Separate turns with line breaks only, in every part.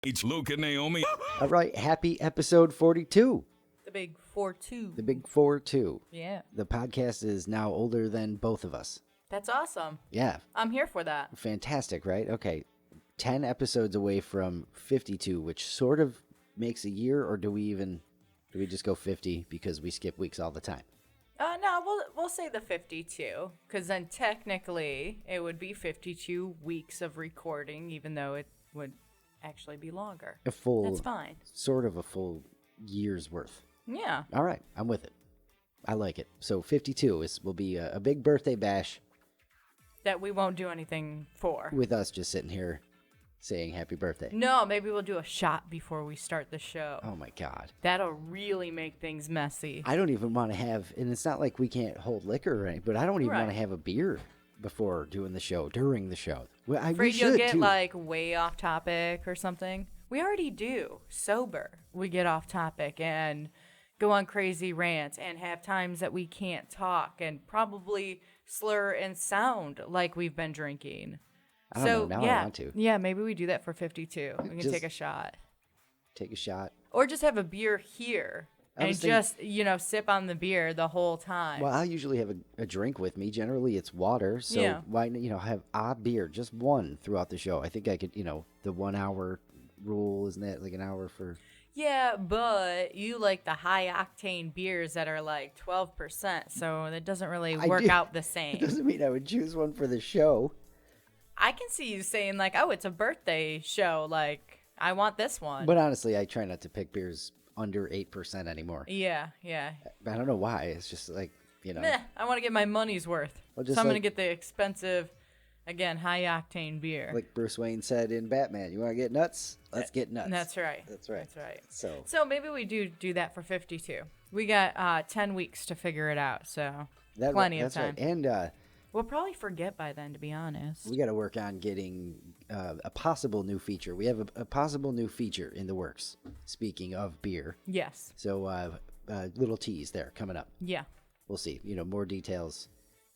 It's Luke and Naomi.
All right, happy episode 42.
The big 4-2.
The big 4-2.
Yeah.
The podcast is now older than both of us.
That's awesome.
Yeah.
I'm here for that.
Fantastic, right? Okay. 10 episodes away from 52, which sort of makes a year, or do we just go 50 because we skip weeks all the time?
No, we'll say the 52, because then technically it would be 52 weeks of recording, even though it would actually be longer. That's fine.
Sort of a full year's worth.
Yeah.
All right, I'm with it. I like it. So 52 will be a big birthday bash.
That we won't do anything for.
With us just sitting here saying happy birthday.
No, maybe we'll do a shot before we start the show.
Oh my God.
That'll really make things messy.
I don't even want to have, and it's not like we can't hold liquor or anything, but I don't even want to have a beer before doing the show, during the show. Well,
Afraid you'll get like way off topic or something. We already do. Sober. We get off topic and go on crazy rants and have times that we can't talk and probably slur and sound like we've been drinking.
I don't know. Now I want to.
Yeah, maybe we do that for 52. We can
Just
take a shot.
Take a shot.
Or just have a beer here and just, sip on the beer the whole time.
Well, I usually have a drink with me. Generally, it's water. So why, have a beer, just one throughout the show. I think I could, the 1 hour rule, isn't that like an hour for...
Yeah, but you like the high-octane beers that are like 12%, so it doesn't really work out the same.
It doesn't mean I would choose one for the show.
I can see you saying, like, oh, it's a birthday show. Like, I want this one.
But honestly, I try not to pick beers under 8% anymore.
Yeah.
I don't know why. It's just like,
Meh, I want to get my money's worth. So I'm going to get the expensive, again, high-octane beer.
Like Bruce Wayne said in Batman, you want to get nuts? Let's get nuts.
That's right.
That's right.
So maybe we do that for 52. We got 10 weeks to figure it out, so plenty of time.
Right. And
we'll probably forget by then, to be honest.
We got to work on getting a possible new feature. We have a possible new feature in the works, speaking of beer.
Yes.
So little tease there coming up.
Yeah.
We'll see. More details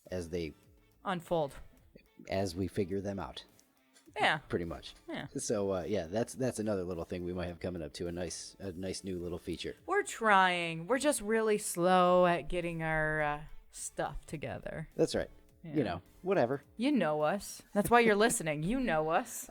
as they
unfold.
As we figure them out.
Yeah.
Pretty much.
Yeah.
So, that's another little thing we might have coming up to, a nice new little feature.
We're trying. We're just really slow at getting our stuff together.
That's right.
Yeah.
Whatever.
You know us. That's why you're listening. You know us.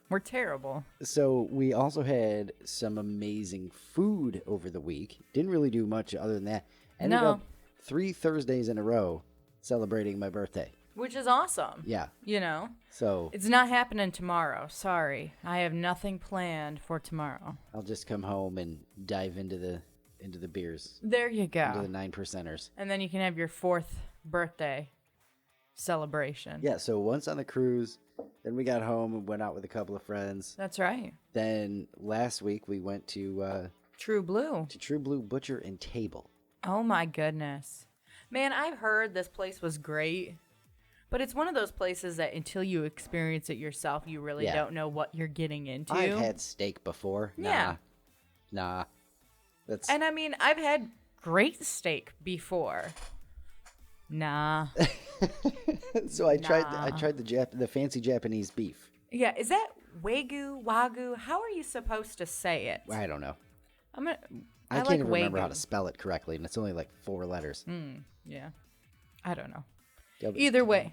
We're terrible.
So we also had some amazing food over the week. Didn't really do much other than that. Ended up 3 Thursdays in a row celebrating my birthday.
Which is awesome.
Yeah. So
it's not happening tomorrow. Sorry. I have nothing planned for tomorrow.
I'll just come home and dive into the beers.
There you go.
Into the 9%ers.
And then you can have your 4th birthday celebration.
Yeah, so once on the cruise, then we got home and went out with a couple of friends.
That's right.
Then last week we went to
True Blue.
To True Blue Butcher and Table.
Oh my goodness. Man, I've heard this place was great. But it's one of those places that until you experience it yourself, you really don't know what you're getting into.
I've had steak before. Nah.
And I mean, I've had great steak before. Nah.
So I tried the fancy Japanese beef.
Yeah, is that wagyu? How are you supposed to say it?
I don't know.
I
can't even remember how to spell it correctly, and it's only like 4 letters.
Yeah. I don't know. Either way.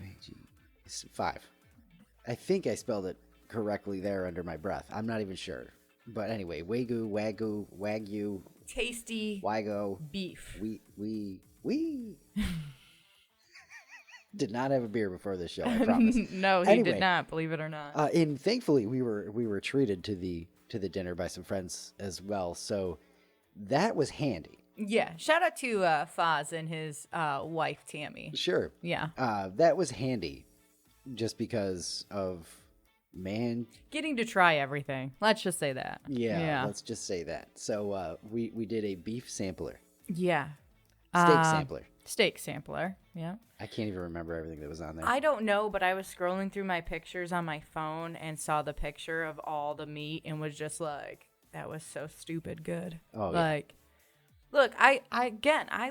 It's 5. I think I spelled it correctly there under my breath. I'm not even sure. But anyway, wagyu.
Tasty.
Wago.
Beef.
We did not have a beer before this show, I promise.
No, he did not, believe it or not.
And thankfully we were treated to the dinner by some friends as well. So that was handy.
Yeah, shout out to Foz and his wife, Tammy.
Sure.
Yeah.
That was handy just because of,
getting to try everything. Let's just say that.
Yeah. Let's just say that. So we did a beef sampler.
Yeah.
Steak sampler.
Steak sampler, yeah.
I can't even remember everything that was on there.
I don't know, but I was scrolling through my pictures on my phone and saw the picture of all the meat and was just like, that was so stupid good.
Oh,
like, look, I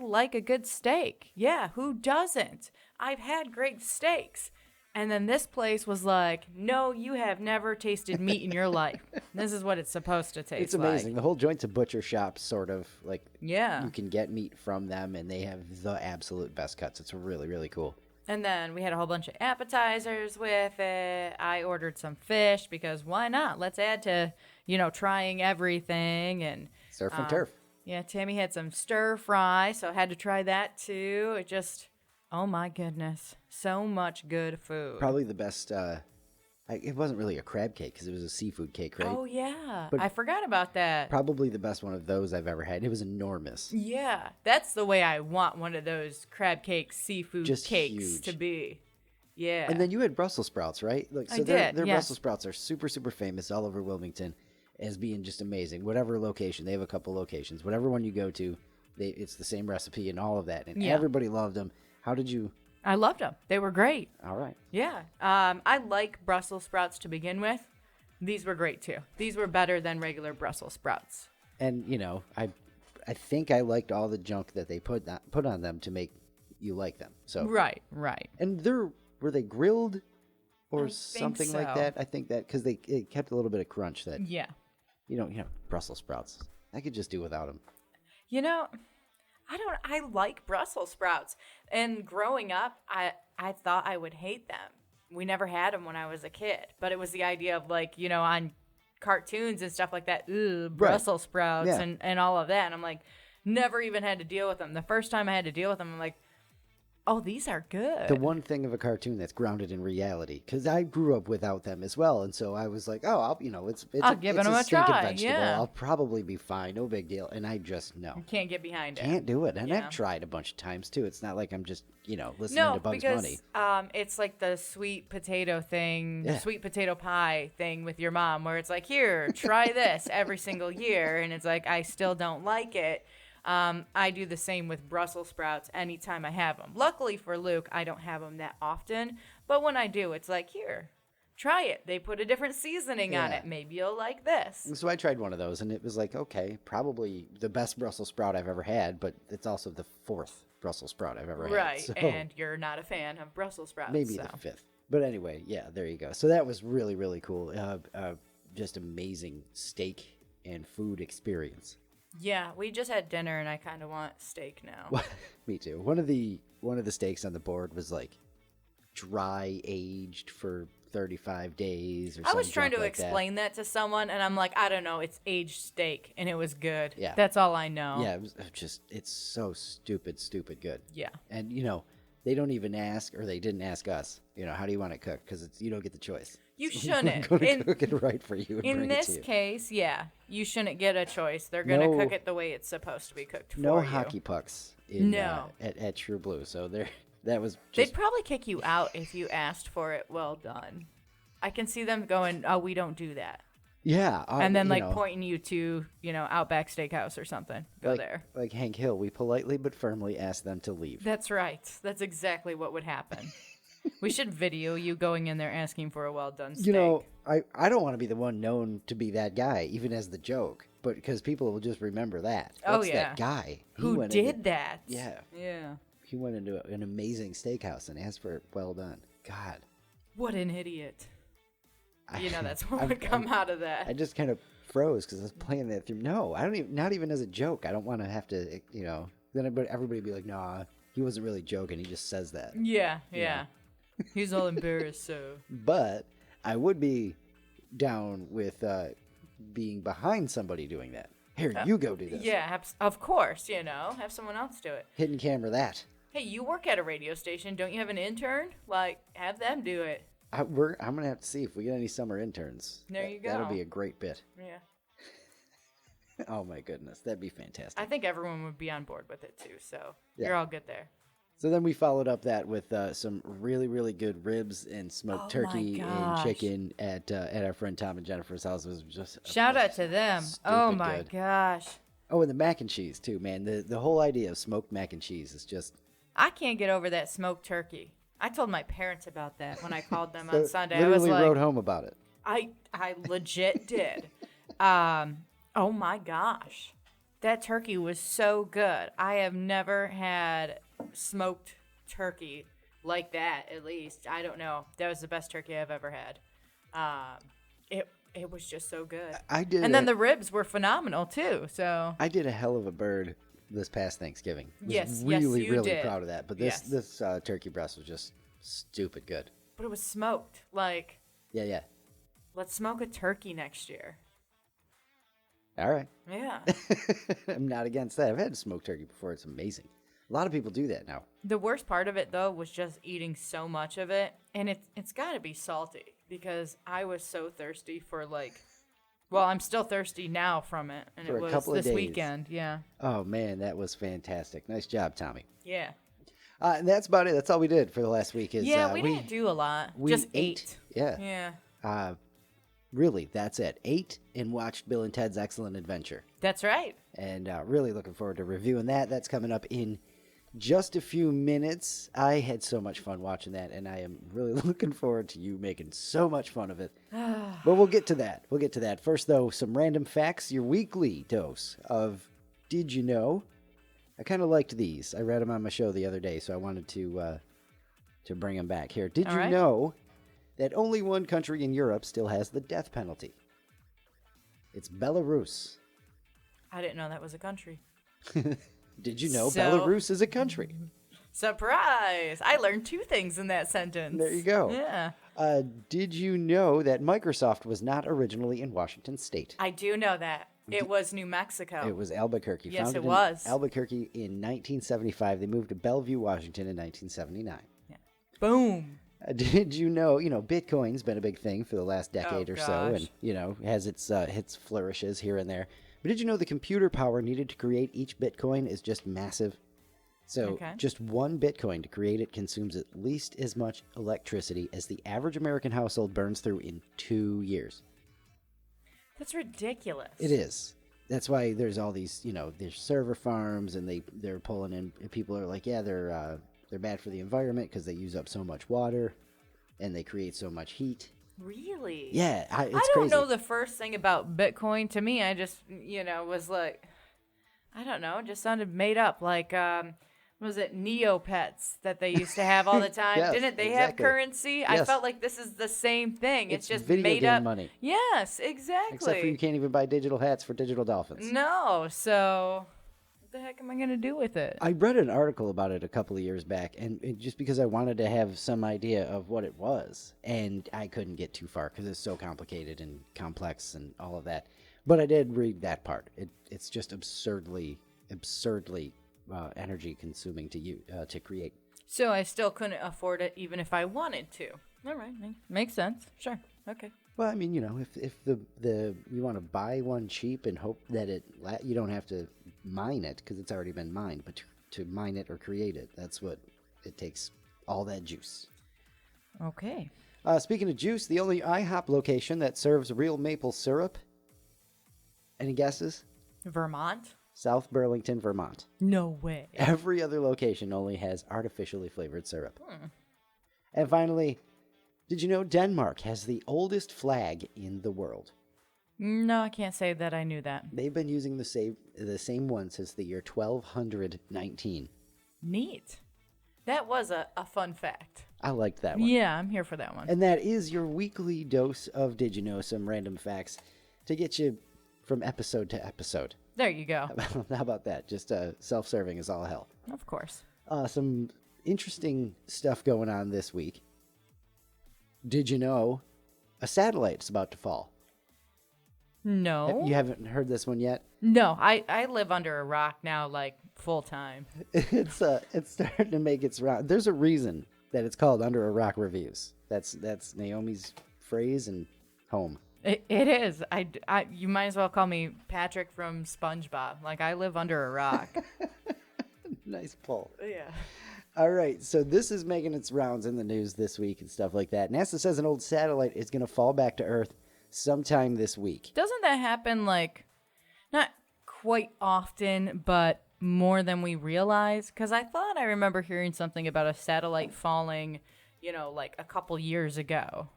like a good steak. Yeah, who doesn't? I've had great steaks. And then this place was like, no, you have never tasted meat in your life. This is what it's supposed to taste
It's amazing.
like.
The whole joint's a butcher shop, sort of. Like,
Yeah.
you can get meat from them, and they have the absolute best cuts. It's really, really cool.
And then we had a whole bunch of appetizers with it. I ordered some fish because why not? Let's add to, trying everything. And
Surf and turf.
yeah, Tammy had some stir fry, so I had to try that too. It just, oh my goodness, so much good food.
Probably the best. It wasn't really a crab cake because it was a seafood cake, right?
Oh yeah,
But
I forgot about that.
Probably the best one of those I've ever had. It was enormous.
Yeah, that's the way I want one of those crab cake seafood
Just
cakes
huge.
to be. Yeah.
And then you had Brussels sprouts, right? Like,
I
so
did,
their
yes.
Brussels sprouts are super, super famous all over Wilmington as being just amazing. Whatever location, they have a couple locations. Whatever one you go to, it's the same recipe and all of that. And
Yeah.
everybody loved them. How did you?
I loved them. They were great.
All right.
Yeah. I like Brussels sprouts to begin with. These were great too. These were better than regular Brussels sprouts.
And I think I liked all the junk that they put on them to make you like them. So
Right.
And were they grilled or
I think
something like
so.
that? I think that because it kept a little bit of crunch that
Yeah.
Brussels sprouts. I could just do without them.
I like Brussels sprouts. And growing up, I thought I would hate them. We never had them when I was a kid, but it was the idea of like, on cartoons and stuff like that, Brussels sprouts
Yeah.
and all of that. And I'm like, never even had to deal with them. The first time I had to deal with them, I'm like, oh, these are good.
The one thing of a cartoon that's grounded in reality, because I grew up without them as well, and so I was like, oh,
I'll give them a
stinking
try,
vegetable.
yeah.
I'll probably be fine, no big deal. And I just
Can't get behind it.
can't do it. And
Yeah.
I've tried a bunch of times too. It's not like I'm just listening
No,
to Bugs
because
Bunny.
it's like the sweet potato thing,
Yeah.
sweet potato pie thing with your mom, where it's like, here, try this every single year, and it's like I still don't like it. I do the same with Brussels sprouts anytime I have them. Luckily for Luke, I don't have them that often, but when I do, it's like, here, try it. They put a different seasoning on
Yeah.
it. Maybe you'll like this.
And so I tried one of those, and it was like, okay, probably the best Brussels sprout I've ever had, but it's also the fourth Brussels sprout I've ever had.
Right,
So
and you're not a fan of Brussels sprouts.
maybe
so.
the fifth. But anyway, yeah, there you go. So that was really, really cool. Just amazing steak and food experience.
Yeah, we just had dinner, and I kind of want steak now.
Me too. One of the steaks on the board was like dry aged for 35 days or something.
I was trying to explain that to someone, and I'm like, I don't know, it's aged steak, and it was good.
Yeah.
That's all I know.
Yeah, it was just, it's so stupid good.
Yeah.
And they don't even ask, or they didn't ask us, how do you want it cooked? Because you don't get the choice.
You
We're
shouldn't.
going to cook it right for you and
In
bring it to
this
you.
case, yeah, you shouldn't get a choice. They're going to
No-
cook it the way it's supposed to be cooked for
No
you.
hockey pucks in,
No.
at True Blue. So that was
They'd
just,
probably kick you out if you asked for it well done. I can see them going, oh, we don't do that.
yeah.
And then, pointing you to, Outback Steakhouse or something. Go there.
Like Hank Hill, we politely but firmly asked them to leave.
That's right. That's exactly what would happen. We should video you going in there asking for a well done steak.
I don't want to be the one known to be that guy, even as the joke, but because people will just remember that.
Oh,
What's
yeah.
that guy?
Who did that?
Yeah.
Yeah.
He went into an amazing steakhouse and asked for it well done. God.
What an idiot. That's what
I'm-
would come out of that.
I just kind of froze because I was playing that through. No, I don't even, not even as a joke. I don't want to have to, then everybody would be like, nah, he wasn't really joking. He just says that.
Yeah. He's all embarrassed, so.
But I would be down with being behind somebody doing that. Here, you go do this.
Yeah, of course, have someone else do it.
Hidden camera that.
Hey, you work at a radio station. Don't you have an intern? Like, have them do it.
I'm going to have to see if we get any summer interns.
There you go.
That'll be a great bit.
Yeah.
Oh, my goodness. That'd be fantastic.
I think everyone would be on board with it, too, so
Yeah.
you're all good there.
So then we followed up that with some really, really good ribs and smoked
Oh,
turkey
my
and
gosh.
chicken at our friend Tom and Jennifer's house. It was just
Shout out to them. Oh,
stupid
my
good.
gosh.
Oh, and the mac and cheese too, man. The whole idea of smoked mac and cheese is just
I can't get over that smoked turkey. I told my parents about that when I called them on Sunday. I
literally
was like,
wrote home about it.
I legit did. Oh my gosh. That turkey was so good. I have never had smoked turkey like that, at least. I don't know. That was the best turkey I've ever had. It was just so good. And then the ribs were phenomenal, too. So
I did a hell of a bird this past Thanksgiving.
Yes,
really,
you
really
did.
proud of that. But this turkey breast was just stupid good.
But it was smoked. Like,
Yeah.
let's smoke a turkey next year.
All right.
Yeah.
I'm not against that. I've had smoked turkey before. It's amazing. A lot of people do that now.
The worst part of it, though, was just eating so much of it. And it's got to be salty because I was so thirsty for, like, well, I'm still thirsty now from it. And
For
it
a
was
couple of
this
days.
weekend. Yeah.
Oh, man, that was fantastic. Nice job, Tommy.
Yeah.
And that's about it. That's all we did for the last week. Is,
We didn't do a lot.
we
Just
ate.
ate.
Yeah. Really, that's it. Ate and watched Bill and Ted's Excellent Adventure.
That's right.
And really looking forward to reviewing that. That's coming up in just a few minutes. I had so much fun watching that, and I am really looking forward to you making so much fun of it. But we'll get to that. First, though, some random facts, your weekly dose of Did You Know? I kind of liked these. I read them on my show the other day, so I wanted to bring them back here. Did you know that only one country in Europe still has the death penalty? It's Belarus.
I didn't know that was a country.
Did you know Belarus is a country?
Surprise! I learned 2 things in that sentence.
There you go.
Yeah.
Did you know that Microsoft was not originally in Washington State?
I do know that. It was New Mexico.
It was Albuquerque.
Yes,
Founded
it was.
in Albuquerque in 1975. They moved to Bellevue, Washington in 1979.
Yeah. Boom.
Did you know, Bitcoin's been a big thing for the last decade or so,
gosh.
and, has its flourishes here and there. But did you know the computer power needed to create each Bitcoin is just massive? So just one Bitcoin to create it consumes at least as much electricity as the average American household burns through in 2 years.
That's ridiculous.
It is. That's why there's all these, there's server farms, and they're pulling in. People are like, yeah, they're bad for the environment because they use up so much water, and they create so much heat.
Really?
Yeah, it's
I don't
crazy.
know the first thing about Bitcoin. To me, I just, was like, I don't know, just sounded made up. Like, was it Neopets that they used to have all the time?
Yes,
Didn't they
exactly.
have currency?
Yes.
I felt like this is the same thing. It's just
video
made
game
up
money.
Yes, exactly.
Except for you can't even buy digital hats for digital dolphins.
No, so what the heck am I going to do with it?
I read an article about it a couple of years back, and just because I wanted to have some idea of what it was, and I couldn't get too far because it's so complicated and complex and all of that. But I did read that part. It's just absurdly energy consuming to create.
So I still couldn't afford it even if I wanted to. All right, makes sense. Sure. Okay.
Well, I mean, if the you want to buy one cheap and hope that you don't have to mine it because it's already been mined, but to mine it or create it, that's what it takes, all that juice.
Okay.
Speaking of juice, the only IHOP location that serves real maple syrup. Any guesses?
Vermont?
South Burlington, Vermont.
No way.
Every other location only has artificially flavored syrup. And finally, did you know Denmark has the oldest flag in the world?
No, I can't say that I knew that.
They've been using the same one since the year 1219.
Neat. That was a fun fact.
I liked that one.
Yeah, I'm here for that one.
And that is your weekly dose of Did You Know, some random facts to get you from episode to episode.
There you go.
How about that? Just self-serving is all hell.
Of course.
Some interesting stuff going on this week. Did you know a satellite's about to fall?
No.
You haven't heard this one yet?
No, I live under a rock now, like, full time.
It's starting to make its round. There's a reason that it's called Under a Rock Reviews. That's Naomi's phrase and home.
It is. You might as well call me Patrick from SpongeBob. Like, I live under a rock.
Nice pull.
Yeah.
All right, so this is making its rounds in the news this week and stuff like that. NASA says an old satellite is going to fall back to Earth sometime this week.
Doesn't that happen, like, not quite often, but more than we realize? Because I thought I remember hearing something about a satellite falling, like a couple years ago.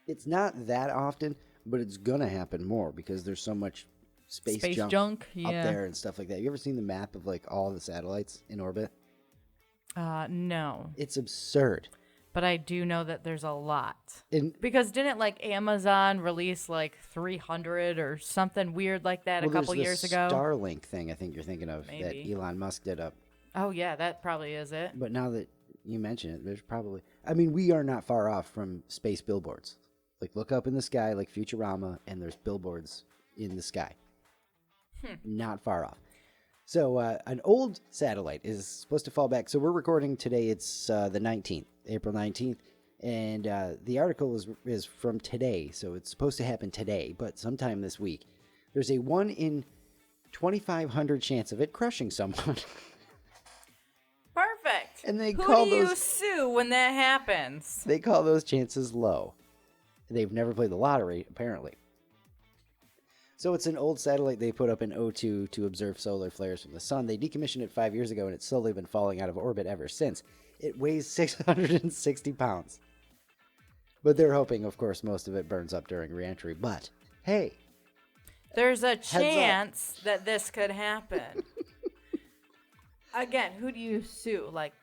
It's not that often, but it's going to happen more because there's so much space junk
yeah.
up there and stuff like that. You ever seen the map of, like, all the satellites in orbit?
No.
It's absurd.
But I do know that there's a lot.
And
Because didn't like Amazon release like 300 or something weird like that a couple
there's
years
the
ago?
Starlink thing I think you're thinking of that
Maybe.
Elon Musk did up.
Oh yeah, that probably is it.
But now that you mention it, there's probably, I mean, we are not far off from space billboards. Like, look up in the sky like Futurama, and there's billboards in the sky. Not far off. So an old satellite is supposed to fall back. So we're recording today. It's the 19th, April 19th. And the article is from today. So it's supposed to happen today, but sometime this week. There's a 1 in 2,500 chance of it crushing someone.
Perfect.
And they
Who
call
do you
those-
sue when that happens?
They call those chances low. They've never played the lottery, apparently. So it's an old satellite they put up in O2 to observe solar flares from the sun. They decommissioned it 5 years ago, and it's slowly been falling out of orbit ever since. It weighs 660 pounds. But they're hoping, of course, most of it burns up during reentry. But, hey,
There's a
up.
chance that this could happen. Again, who do you sue? Like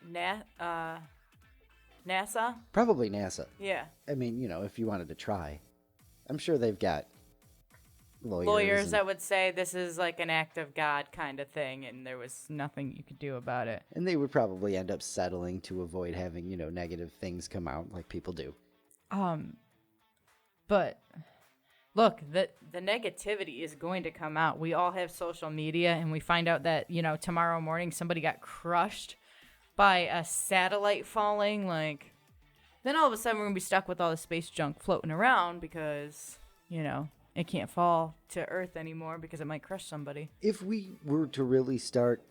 NASA?
probably NASA.
Yeah.
I mean, you know, if you wanted to try. I'm sure they've got
Lawyers
and-
that would say this is like an act of God kind of thing, and there was nothing you could do about it.
And they would probably end up settling to avoid having, you know, negative things come out like people do.
But look, the negativity is going to come out. We all have social media, and we find out that, you know, tomorrow morning somebody got crushed by a satellite falling. Like, then all of a sudden we're going to be stuck with all the space junk floating around because, you know, it can't fall to Earth anymore because it might crush somebody.
If we were to really start,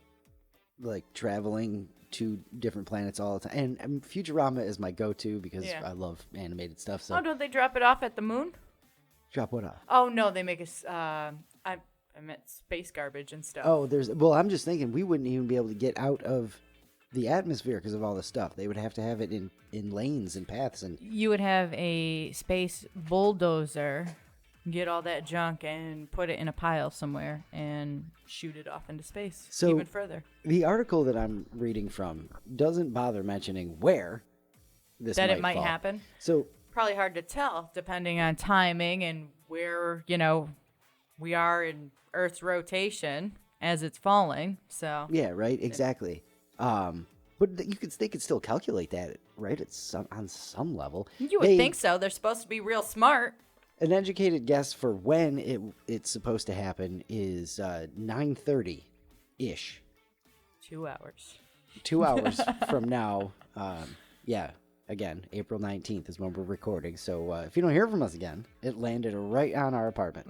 like, traveling to different planets all the time, and Futurama is my go-to because
Yeah.
I love animated stuff, so
Oh, don't they drop it off at the moon?
drop what off?
Oh, no, they make us, I meant space garbage and stuff.
Oh, well, I'm just thinking we wouldn't even be able to get out of the atmosphere because of all the stuff. They would have to have it in lanes and paths, and
You would have a space bulldozer get all that junk and put it in a pile somewhere and shoot it off into space
So-
even further.
the article that I'm reading from doesn't bother mentioning where this
That it might
fall.
happen.
So
Probably hard to tell depending on timing and where, you know, we are in Earth's rotation as it's falling. So
yeah, right, exactly. But they could still calculate that, right? It's on some level.
you would think so. They're supposed to be real smart.
An educated guess for when it's supposed to happen is 9:30 ish.
2 hours.
2 hours from now. Yeah, again, April 19th is when we're recording. So if you don't hear from us again, it landed right on our apartment.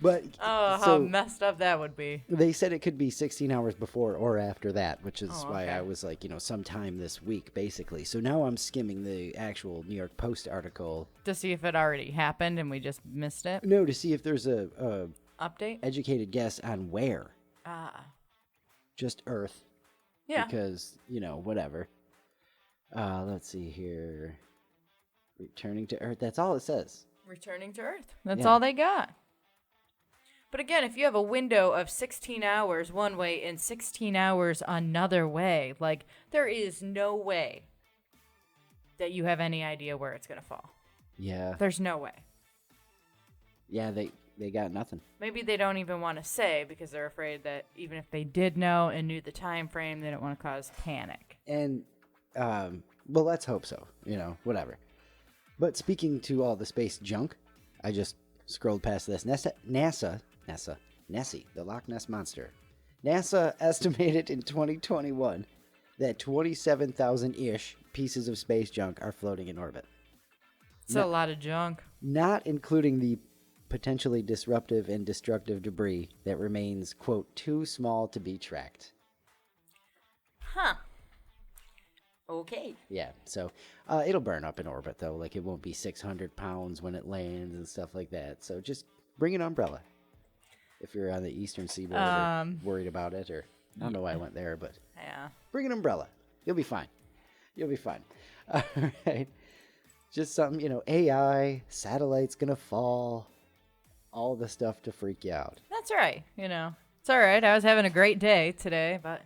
But
Oh, how
so
messed up that would be.
they said it could be 16 hours before or after that, which is
Oh,
why
okay.
I was like, you know, sometime this week, basically. So now I'm skimming the actual New York Post article.
To see if it already happened and we just missed it.
No, to see if there's a
Update?
educated guess on where.
Ah.
Just Earth.
Yeah.
Because, you know, whatever. Let's see here. Returning to Earth. That's all it says.
Returning to Earth. That's
Yeah.
all they got. But again, if you have a window of 16 hours one way and 16 hours another way, like, there is no way that you have any idea where it's going to fall.
Yeah.
There's no way.
Yeah, they got nothing.
Maybe they don't even want to say because they're afraid that even if they did know and knew the time frame, they don't want to cause panic.
And, well, let's hope so. You know, whatever. But speaking to all the space junk, I just scrolled past this. Nessie, the Loch Ness Monster. NASA estimated in 2021 that 27,000-ish pieces of space junk are floating in orbit.
It's a lot of junk.
Not including the potentially disruptive and destructive debris that remains, quote, too small to be tracked.
Huh. Okay.
Yeah, so it'll burn up in orbit, though. Like, it won't be 600 pounds when it lands and stuff like that. So just bring an umbrella if you're on the eastern seaboard or worried about it. Or I don't know why I went there, but
Yeah.
bring an umbrella. You'll be fine. You'll be fine. All right. Just something, you know, AI, satellites gonna fall, all the stuff to freak you out.
That's right. You know, It's all right. I was having a great day today, but,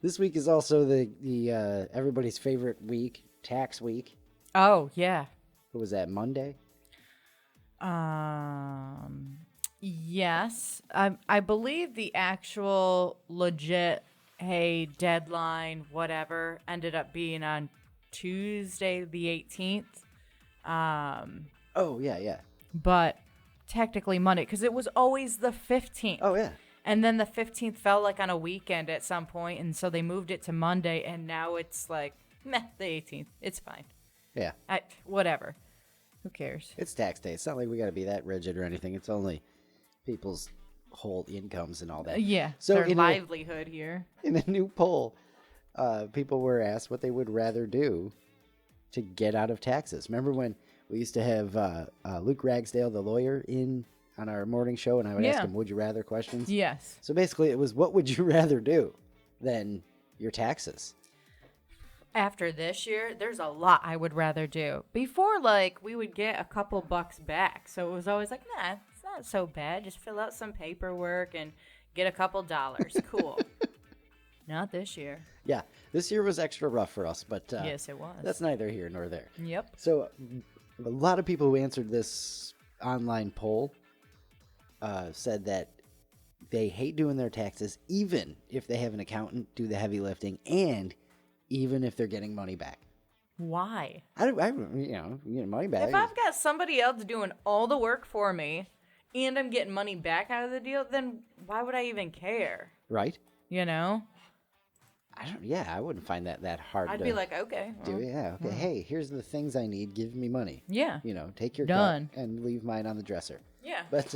This week is also the everybody's favorite week, tax week.
Oh, yeah.
What was that, Monday?
Yes. I believe the actual legit, hey, deadline, whatever, ended up being on Tuesday the 18th.
Oh, yeah.
But technically Monday, because it was always the 15th.
Oh, yeah.
And then the 15th fell like on a weekend at some point, and so they moved it to Monday, and now it's like, meh, the 18th. It's fine.
Yeah.
Whatever. Who cares?
It's tax day. It's not like we got to be that rigid or anything. It's only people's whole incomes and all that.
Yeah,
So
their
in
livelihood here.
In a new poll, people were asked what they would rather do to get out of taxes. Remember when we used to have Luke Ragsdale, the lawyer, on our morning show, and I would ask him, would you rather questions?
Yes.
So basically it was, what would you rather do than your taxes?
After this year, there's a lot I would rather do. Before, like, we would get a couple bucks back. So it was always like, nah, it's not so bad. Just fill out some paperwork and get a couple dollars. Cool. Not this year.
Yeah, this year was extra rough for us, but
yes, it was.
That's neither here nor there.
Yep.
So a lot of people who answered this online poll said that they hate doing their taxes, even if they have an accountant do the heavy lifting, and even if they're getting money back.
Why?
I get money back.
If I've got somebody else doing all the work for me and I'm getting money back out of the deal, then why would I even care?
Right?
You know?
I wouldn't find that hard.
I'd be like, okay.
Do yeah, okay. Hey, here's the things I need. Give me money.
Yeah.
Take your
Done.
cut and leave mine on the dresser.
Yeah.
But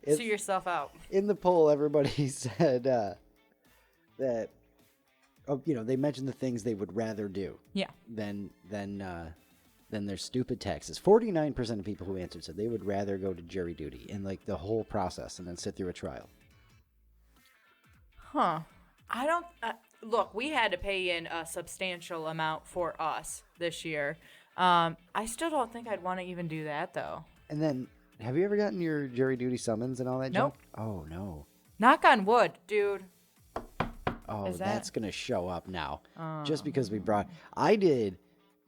see yourself out.
In the poll, everybody said that they mentioned the things they would rather do.
Yeah.
Than their stupid taxes. 49% of people who answered said they would rather go to jury duty and like the whole process and then sit through a trial.
Huh. I don't look, we had to pay in a substantial amount for us this year. I still don't think I'd want to even do that though.
And then have you ever gotten your jury duty summons and all that
Nope.
junk? Oh no.
Knock on wood, dude.
Oh, that's going to show up now. Just because I did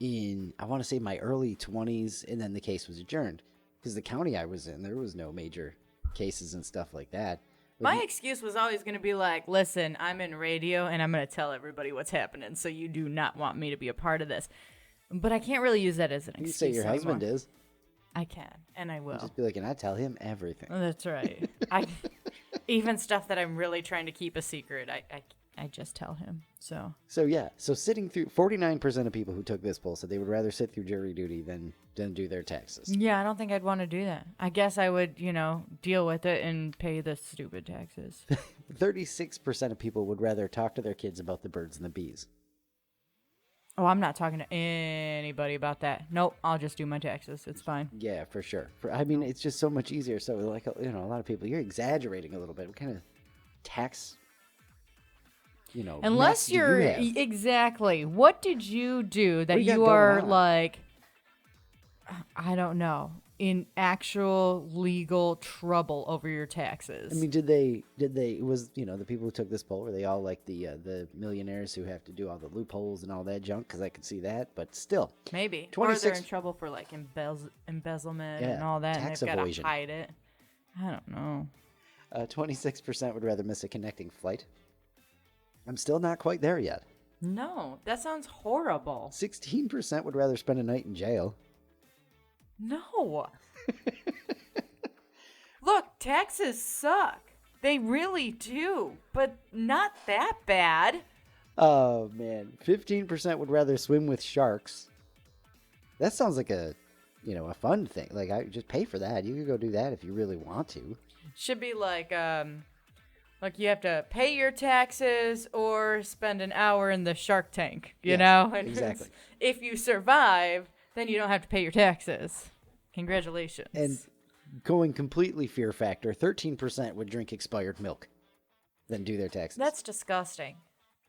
I want to say my early 20s, and then the case was adjourned. Because the county I was in, there was no major cases and stuff like that.
My excuse was always going to be like, listen, I'm in radio, and I'm going to tell everybody what's happening, so you do not want me to be a part of this. But I can't really use that as an excuse.
You say your husband is.
I can, and I will.
Just be like, and I tell him everything.
That's right. Even stuff that I'm really trying to keep a secret, I just tell him. So
sitting through 49% of people who took this poll said they would rather sit through jury duty than do their taxes.
Yeah, I don't think I'd want to do that. I guess I would, deal with it and pay the stupid taxes.
36% of people would rather talk to their kids about the birds and the bees.
Oh, I'm not talking to anybody about that. Nope, I'll just do my taxes. It's fine.
Yeah, for sure. It's just so much easier. So, like, a lot of people, you're exaggerating a little bit. What kind of tax,
unless you're exactly. What did you do that you are like, I don't know, in actual legal trouble over your taxes?
I mean, did they, was, the people who took this poll, were they all like the millionaires who have to do all the loopholes and all that junk? Because I could see that, but still.
Maybe.
26...
Or they're in trouble for like embezzlement and all that,
tax
and they've got
evasion.
to hide it. I don't know.
26% would rather miss a connecting flight. I'm still not quite there yet.
No, that sounds horrible.
16% would rather spend a night in jail.
No. Look, taxes suck. They really do, but not that bad.
Oh, man. 15% would rather swim with sharks. That sounds like a fun thing. Like, I just pay for that. You could go do that if you really want to.
Should be like you have to pay your taxes or spend an hour in the shark tank, you know? And
exactly.
If you survive, then you don't have to pay your taxes. Congratulations.
And going completely fear factor, 13% would drink expired milk than do their taxes.
That's disgusting.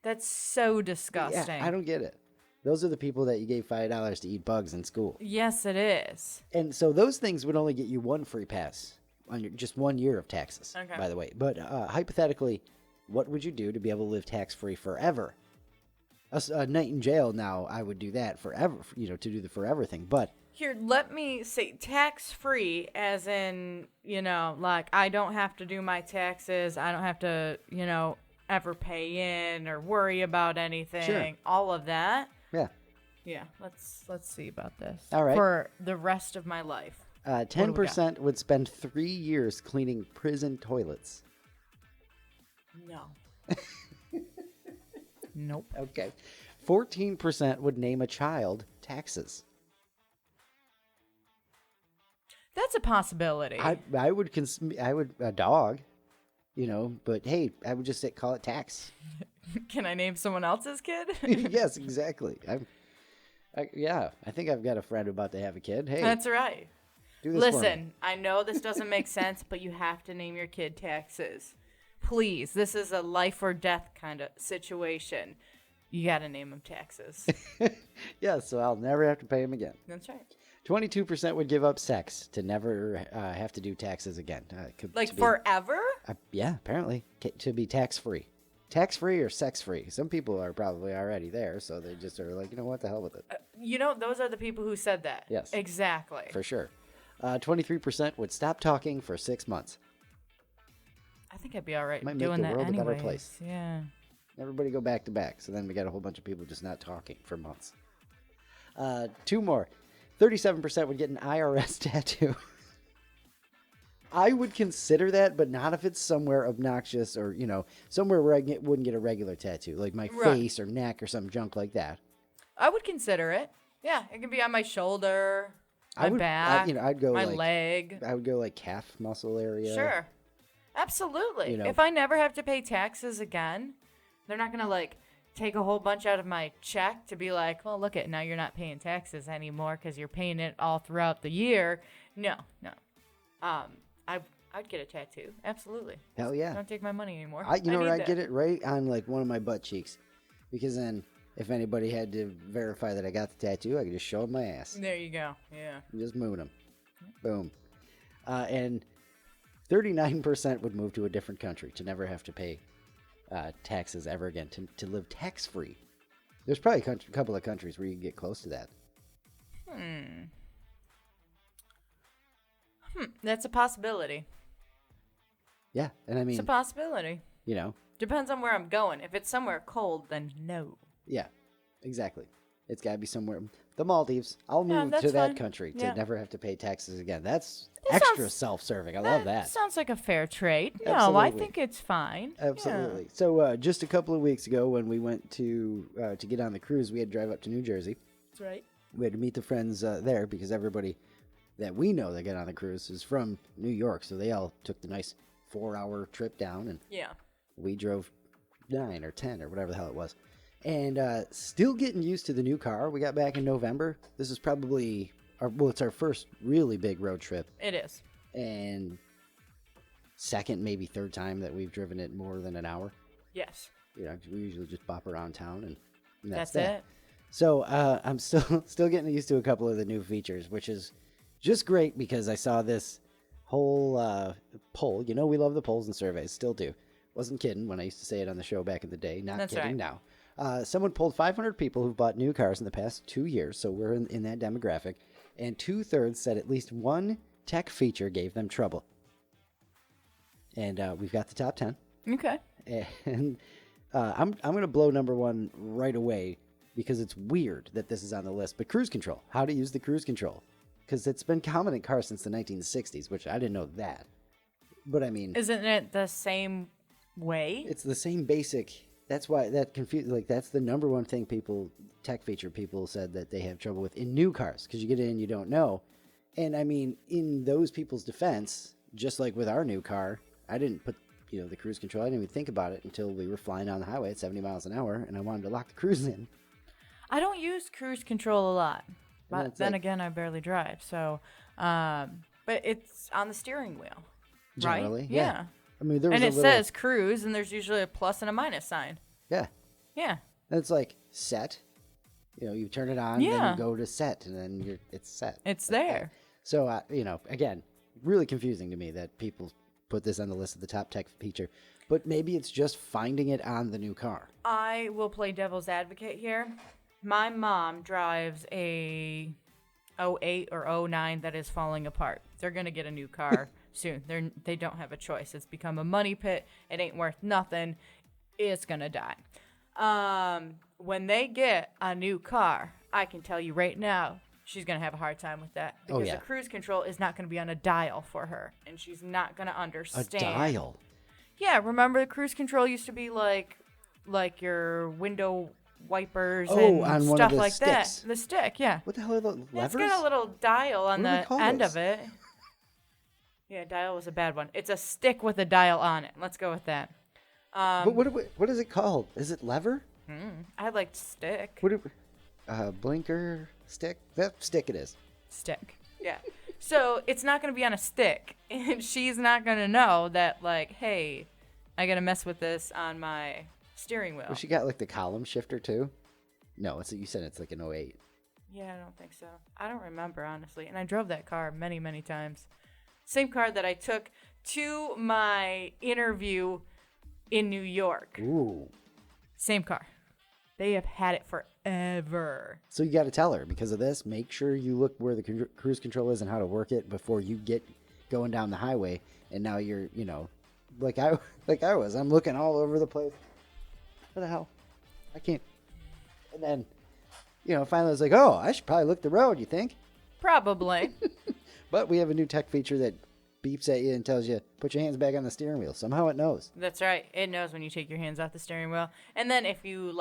That's so disgusting.
Yeah, I don't get it. Those are the people that you gave $5 to eat bugs in school.
Yes, it is.
And so those things would only get you one free pass on your, just 1 year of taxes,
Okay.
by the way. But hypothetically, what would you do to be able to live tax-free forever? A night in jail now, I would do that forever, to do the forever thing. But
Here, let me say tax-free as in, like I don't have to do my taxes. I don't have to, ever pay in or worry about anything.
Sure.
All of that.
yeah,
Yeah, let's see about this.
All right.
For the rest of my life.
10% would spend 3 years cleaning prison toilets.
No. Nope.
Okay. 14% would name a child taxes.
That's a possibility.
I would a dog, but hey, I would just call it tax.
Can I name someone else's kid?
Yes, exactly. I think I've got a friend about to have a kid. Hey,
That's right.
do this for me.
Listen, I know this doesn't make sense, but you have to name your kid taxes. Please, this is a life or death kind of situation. You got to name them taxes.
Yeah, so I'll never have to pay him again.
That's right.
22% would give up sex to never have to do taxes again.
Like forever?
Yeah, apparently. To be tax-free. Tax-free or sex-free. Some people are probably already there, so they just are like, what the hell with it?
Those are the people who said that.
Yes.
Exactly.
For sure. 23% would stop talking for 6 months.
I think I'd be all right
Might make
doing
the
that
world a better
anyways.
place.
Yeah.
Everybody go back to back. So then we got a whole bunch of people just not talking for months. 2 more. 37% would get an IRS tattoo. I would consider that, but not if it's somewhere obnoxious or, somewhere where I wouldn't get a regular tattoo, like my
Right.
face or neck or some junk like that.
I would consider it. Yeah, it can be on my shoulder, my back,
I'd go
my
like,
leg.
I would go like calf muscle area.
Sure. Absolutely.
You know.
If I never have to pay taxes again, they're not going to take a whole bunch out of my check to be like, well, look now you're not paying taxes anymore because you're paying it all throughout the year. No. I'd get a tattoo. Absolutely.
Hell yeah.
Don't take my money anymore.
I'd
that.
get it right on like one of my butt cheeks, because then if anybody had to verify that I got the tattoo, I could just show them my ass.
There you go. Yeah.
I'm just moving them. Boom. And 39% would move to a different country to never have to pay taxes ever again, to live tax-free. There's probably a couple of countries where you can get close to that.
That's a possibility.
Yeah, and I mean,
It's a possibility.
Depends
on where I'm going. If it's somewhere cold, then no.
Yeah, exactly. It's got to be somewhere. The Maldives. I'll move
that's
to that
fine.
country
Yeah.
to never have to pay taxes again. That's
That
extra
sounds-
self-serving. I love that.
Sounds like a fair trade. No, I
Absolutely.
think it's fine.
Absolutely. So just a couple of weeks ago, when we went to get on the cruise, we had to drive up to New Jersey.
That's right.
We had to meet the friends there, because everybody that we know that got on the cruise is from New York. So they all took the nice 4-hour trip down, and
Yeah.
we drove 9 or 10 or whatever the hell it was. And still getting used to the new car. We got back in November. This is probably it's our first really big road trip,
It is.
and second, maybe third time that we've driven it more than an hour.
Yes.
We usually just bop around town, and
That's
that.
it.
So I'm still getting used to a couple of the new features, which is just great, because I saw this whole poll. We love the polls and surveys, still do. Wasn't kidding when I used to say it on the show back in the day. Not
That's
kidding
right.
now. Someone polled 500 people who've bought new cars in the past 2 years, so we're in that demographic, and 2/3 said at least one tech feature gave them trouble. And we've got the top 10.
Okay.
And I'm going to blow number 1 right away, because it's weird that this is on the list. But cruise control, how to use the cruise control, because it's been common in cars since the 1960s, which I didn't know that. But I mean,
Isn't it the same way?
it's the same basic. That's why that confused. Like, that's the number 1 thing tech feature people said that they have trouble with in new cars, because you get in and you don't know. And I mean, in those people's defense, just like with our new car, I didn't put the cruise control. I didn't even think about it until we were flying down the highway at 70 miles an hour, and I wanted to lock the cruise in.
I don't use cruise control a lot. But
it's
then
like-
again, I barely drive. So, but it's on the steering wheel.
Generally,
right?
yeah. I mean, there was
And
a
it
little,
says cruise, and there's usually a plus and a minus sign.
yeah.
Yeah.
And it's like set. You turn it on, then
Yeah.
you go to set, and then it's set.
It's there.
So, again, really confusing to me that people put this on the list of the top tech feature. But maybe it's just finding it on the new car.
I will play devil's advocate here. My mom drives a '08 or '09 that is falling apart. They're going to get a new car soon. They don't have a choice. It's become a money pit. It ain't worth nothing. It's going to die. When they get a new car, I can tell you right now, she's going to have a hard time with that. Because the cruise control is not going to be on a dial for her. And she's not going to understand.
A dial?
Yeah, remember the cruise control used to be like your window wipers and
on one
stuff
of the
like
sticks.
that. The stick, yeah.
What the hell are the levers?
It's got a little dial on
What do we
the
call
end
those?
of it. Yeah, dial was a bad one. It's a stick with a dial on it. Let's go with that.
But what is it called? Is it lever?
I liked stick.
Blinker stick? That stick it is.
Stick. Yeah. So it's not going to be on a stick. And she's not going to know that, like, hey, I got to mess with this on my steering wheel.
Well, she got like the column shifter too? No, you said it's like an '08.
Yeah, I don't think so. I don't remember, honestly. And I drove that car many, many times. Same car that I took to my interview in New York.
Ooh.
Same car. They have had it forever.
So you got to tell her, because of this, make sure you look where the cruise control is and how to work it before you get going down the highway. And now you're, like I was. I'm looking all over the place. What the hell? I can't. And then, finally I was like, oh, I should probably look the road, you think?
Probably.
But we have a new tech feature that beeps at you and tells you, put your hands back on the steering wheel. Somehow it knows.
That's right. It knows when you take your hands off the steering wheel. And then if you,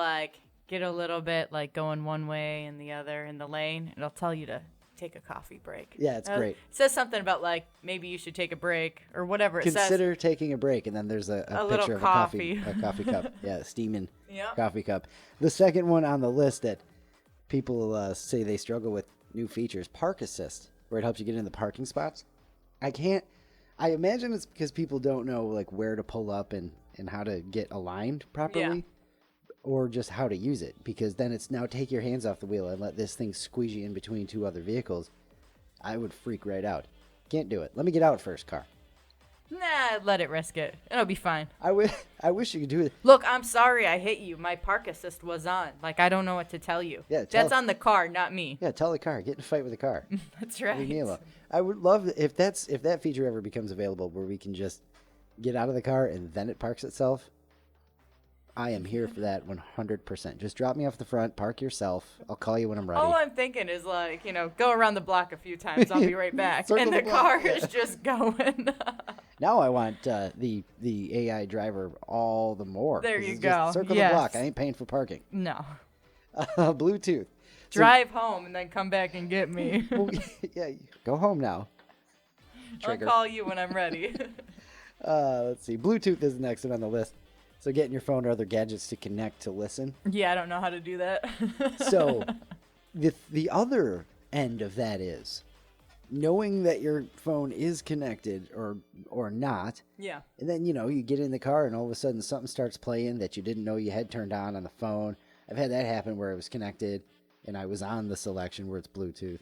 get a little bit, going one way and the other in the lane, it'll tell you to take a coffee break.
Yeah, it's great.
It says something about, maybe you should take a break or whatever it says.
Consider taking a break, and then there's a
little
picture of
coffee.
a coffee cup. Yeah, steaming
Yep.
coffee cup. The second one on the list that people say they struggle with new features, Park Assist, where it helps you get in the parking spots. I imagine it's because people don't know where to pull up and how to get aligned properly, or just how to use it, because then it's now take your hands off the wheel and let this thing squeeze you in between two other vehicles. I would freak right out. Can't do it. Let me get out first, car.
Nah, let it risk it. It'll be fine.
I wish you could do it.
Look, I'm sorry I hit you. My park assist was on. I don't know what to tell you.
Yeah,
That's on the car, not me.
Yeah, tell the car. Get in a fight with the car.
That's right.
Leave me alone. I would love if that feature ever becomes available, where we can just get out of the car and then it parks itself. I am here for that 100%. Just drop me off the front, park yourself. I'll call you when I'm ready.
All I'm thinking is go around the block a few times. I'll be right back.
Circle
And
the
the
block,
car
yeah.
is just going.
Now I want the AI driver all the more.
There
'Cause
you
it's
go.
just circle
Yes.
the block. I ain't paying for parking.
No.
Bluetooth. So-
Drive home and then come back and get me.
well, yeah, go home now.
I'll call you when I'm ready.
Let's see. Bluetooth is the next one on the list. So getting your phone or other gadgets to connect to listen.
Yeah, I don't know how to do that.
So the other end of that is knowing that your phone is connected or not.
Yeah.
And then, you get in the car and all of a sudden something starts playing that you didn't know you had turned on the phone. I've had that happen where it was connected and I was on the selection where it's Bluetooth.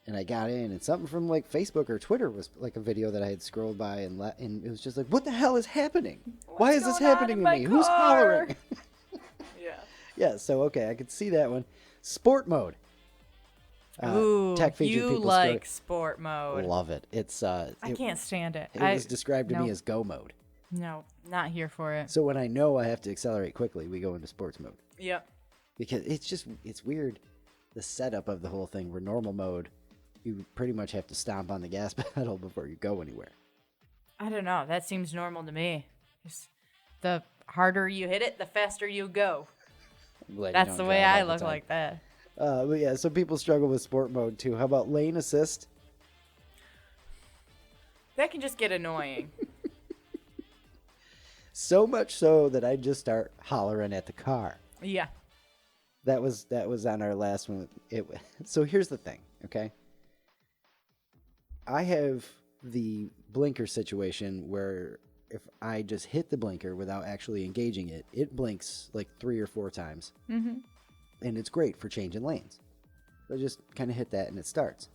And I got in and something from Facebook or Twitter was a video that I had scrolled by and it was just what the hell is happening? Why is this
going on
happening
in
to
my
me? Who's
car?
hollering?
Yeah.
Yeah, so okay, I could see that one. Sport mode.
Ooh,
tech feature
you
people
like sport mode.
love it. It's
I can't stand it.
It was described to me
nope.
as go mode.
No, not here for it.
So when I know I have to accelerate quickly, we go into sports mode.
Yep.
Because it's weird, the setup of the whole thing, where normal mode, you pretty much have to stomp on the gas pedal before you go anywhere.
I don't know. That seems normal to me. Just the harder you hit it, the faster you go.
I'm glad you
That's
don't
the way
drive
I
all the
look
time.
like that.
But yeah, so people struggle with sport mode too. How about lane assist?
That can just get annoying.
So much so that I just start hollering at the car.
Yeah.
That was on our last one. So here's the thing, okay? I have the blinker situation where if I just hit the blinker without actually engaging it, it blinks 3 or 4 times.
Mm-hmm.
And it's great for changing lanes. So just kind of hit that and it starts.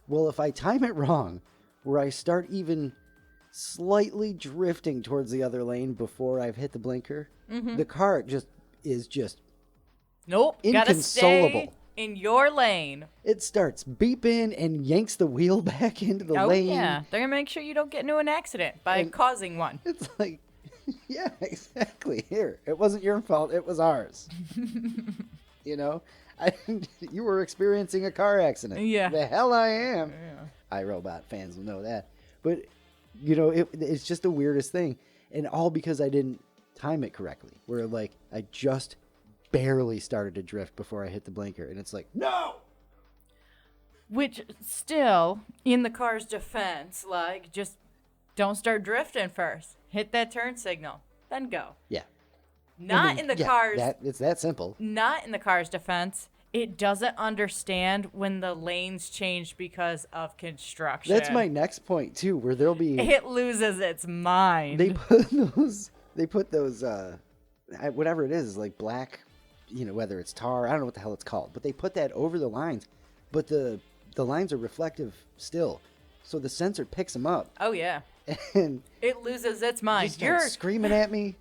Well, if I time it wrong, where I start even slightly drifting towards the other lane before I've hit the blinker, the car is just
Nope. Gotta
inconsolable.
stay in your lane.
It starts beeping and yanks the wheel back into the
Oh,
lane.
yeah. They're going to make sure you don't get into an accident by causing one.
It's like, yeah, exactly. Here, it wasn't your fault. It was ours. You know, you were experiencing a car accident.
Yeah.
The hell I am.
Yeah.
iRobot fans will know that. But, you know, it's just the weirdest thing. And all because I didn't time it correctly. Where, like, I just barely started to drift before I hit the blinker. And it's like, no!
Which, still, in the car's defense, like, just don't start drifting first. Hit that turn signal. Then go.
Yeah.
Not in the car's...
It's that simple.
Not in the car's defense. It doesn't understand when the lanes change because of construction.
That's my next point, too, where there'll be...
It loses its mind.
They put those, whatever it is, like black, you know, whether it's tar, I don't know what the hell it's called, but they put that over the lines, but the lines are reflective still, so the sensor picks them up.
Oh, yeah.
And
it loses its mind.
you're screaming at me.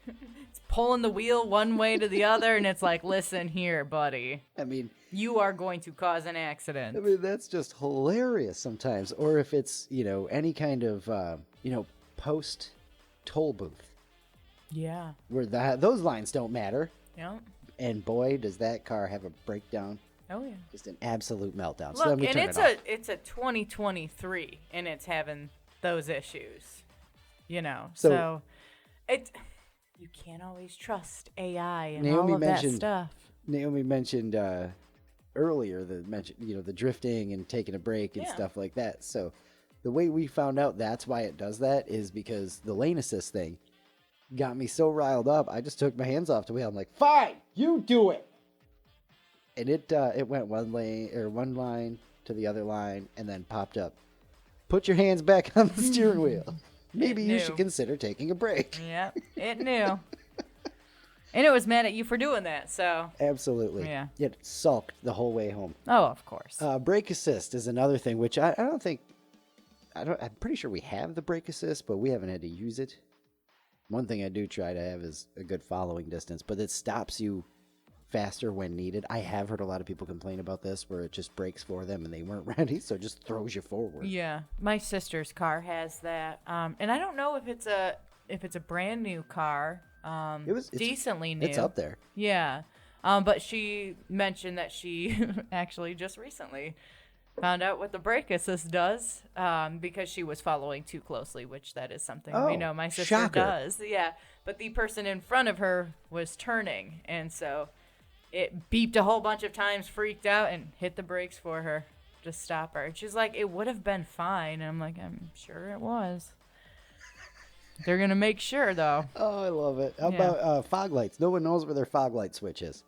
It's pulling the wheel one way to the other, and it's like, listen here, buddy.
I mean,
you are going to cause an accident.
I mean, that's just hilarious sometimes. Or if it's, you know, any kind of, you know, post toll booth.
Yeah.
Where those lines don't matter.
Yeah.
And boy, does that car have a breakdown.
Oh, yeah.
Just an absolute meltdown.
Look,
So let me
and
turn
it's
it off.
it's a 2023, and it's having those issues. You know,
So-
so you can't always trust AI and
Naomi
all of that
mentioned-
stuff.
Naomi mentioned earlier the drifting and taking a break and
Yeah.
stuff like that. So the way we found out that's why it does that is because the lane assist thing got me so riled up. I just took my hands off the wheel. I'm like, fine, you do it. And it went one line to the other line and then popped up. Put your hands back on the steering wheel. Maybe you
knew.
should consider taking a break.
Yeah, it knew. And it was mad at you for doing that, so.
Absolutely.
Yeah.
It sulked the whole way home.
Oh, of course.
Brake assist is another thing, which I'm pretty sure we have the brake assist, but we haven't had to use it. One thing I do try to have is a good following distance, but it stops you faster when needed. I have heard a lot of people complain about this, where it just brakes for them and they weren't ready, so it just throws you forward.
Yeah, my sister's car has that, and I don't know if it's a brand new car. It's decently new.
It's up there.
Yeah, but she mentioned that she actually just recently found out what the brake assist does, because she was following too closely, which that is something we know my sister
shocker.
does. Yeah, but the person in front of her was turning, and so it beeped a whole bunch of times, freaked out, and hit the brakes for her to stop her. And she's like, it would have been fine. And I'm like, I'm sure it was. They're going to make sure, though.
Oh, I love it. How
Yeah.
about fog lights? No one knows where their fog light switch is.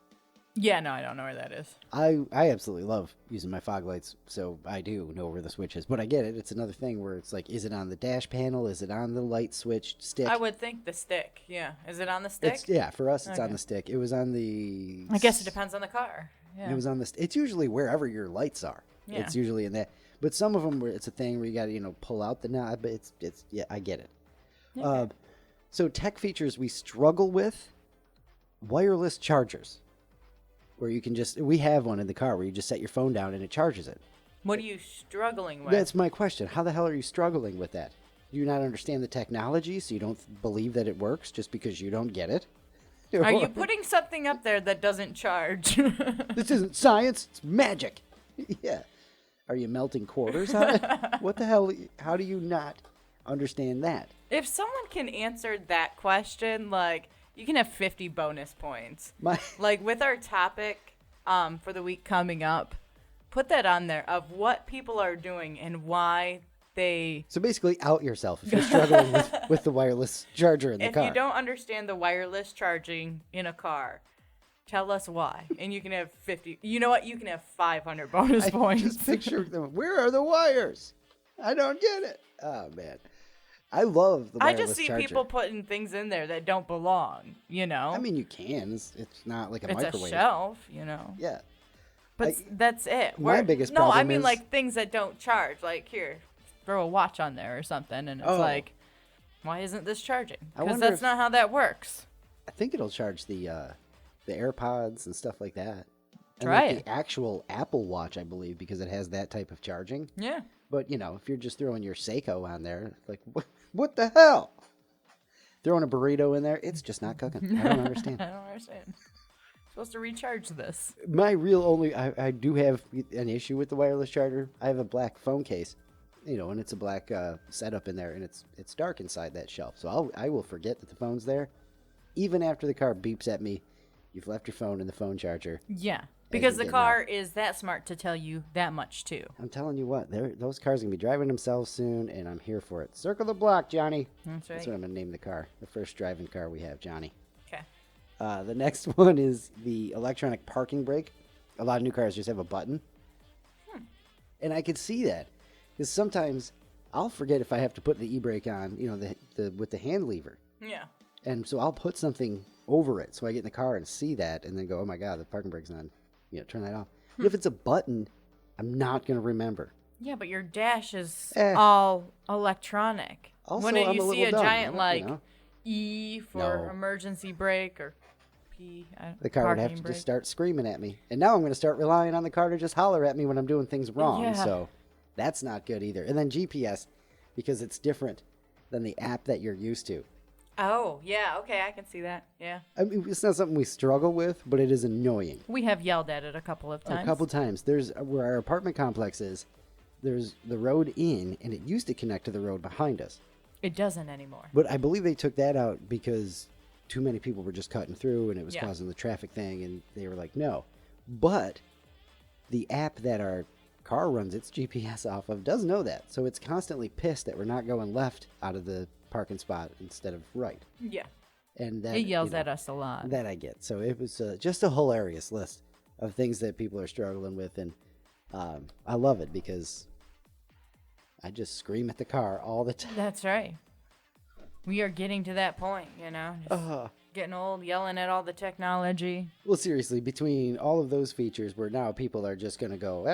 Yeah, no, I don't know where that is.
I absolutely love using my fog lights, so I do know where the switch is. But I get it. It's another thing where it's like, is it on the dash panel? Is it on the light switch stick?
I would think the stick. Yeah. Is it on the stick?
For us, it's on
Okay.
the stick. It was on the...
I guess it depends on the car. Yeah.
It was on the... It's usually wherever your lights are.
Yeah.
It's usually in that. But some of them, where it's a thing where you got to, pull out the knob. But it's yeah, I get it.
Okay.
So tech features we struggle with, wireless chargers. Where you can we have one in the car where you just set your phone down and it charges it.
What are you struggling with?
That's my question. How the hell are you struggling with that? Do you not understand the technology, so you don't believe that it works just because you don't get it?
Are you putting something up there that doesn't charge?
This isn't science, it's magic. Yeah. Are you melting quarters on it? What the hell? How do you not understand that?
If someone can answer that question, like, you can have 50 bonus points. Like, with our topic for the week coming up, put that on there of what people are doing and why they...
So basically out yourself if you're struggling with the wireless charger in the car.
If you don't understand the wireless charging in a car, tell us why. And you can have 50... You know what? You can have 500 bonus points.
Just picture them. Where are the wires? I don't get it. Oh, man. I love the wireless
I just see
charger.
people putting things in there that don't belong,
I mean, you can. It's not like a
it's
microwave.
a shelf,
Yeah.
But that's it.
My biggest
No, I
problem
mean
is-
like things that don't charge. Like here, throw a watch on there or something, and it's like, why isn't this charging? Because that's not how that works.
I think it'll charge the AirPods and stuff like that.
Try
and
it.
The actual Apple Watch, I believe, because it has that type of charging.
Yeah.
But, if you're just throwing your Seiko on there, like, what the hell? Throwing a burrito in there, it's just not cooking. I don't understand.
I don't understand. Supposed to recharge this.
My real I do have an issue with the wireless charger. I have a black phone case, and it's a black setup in there, and it's dark inside that shelf. So I will forget that the phone's there. Even after the car beeps at me, you've left your phone in the phone charger.
Yeah, because the car is that smart to tell you that much, too.
I'm telling you what, those cars are going to be driving themselves soon, and I'm here for it. Circle the block, Johnny.
That's right.
That's what I'm going to name the car. The first driving car we have, Johnny.
Okay.
The next one is the electronic parking brake. A lot of new cars just have a button. And I could see that. Because sometimes I'll forget if I have to put the e-brake on, with the hand lever.
Yeah.
And so I'll put something over it so I get in the car and see that and then go, oh my God, the parking brake's on. Turn that off. But if it's a button, I'm not going to remember.
Yeah, but your dash is all electronic.
Also,
Wouldn't
I'm
you
a
see a
little dumb,
giant, E for emergency brake or P?
The car would have to just start screaming at me. And now I'm going to start relying on the car to just holler at me when I'm doing things wrong.
Yeah.
So that's not good either. And then GPS, because it's different than the app that you're used to.
Oh, yeah. Okay, I can see that. Yeah.
I mean, it's not something we struggle with, but it is annoying.
We have yelled at it a couple of times.
There's where our apartment complex is. There's the road in, and it used to connect to the road behind us.
It doesn't anymore.
But I believe they took that out because too many people were just cutting through, and it was causing the traffic thing, and they were like, no. But the app that our car runs its GPS off of does know that. So it's constantly pissed that we're not going left out of the parking spot instead of right.
Yeah.
And that,
it yells at us a lot.
That I get. So it was just a hilarious list of things that people are struggling with. And I love it because I just scream at the car all the time.
That's right. We are getting to that point, just getting old, yelling at all the technology.
Well, seriously, between all of those features where now people are just going to go,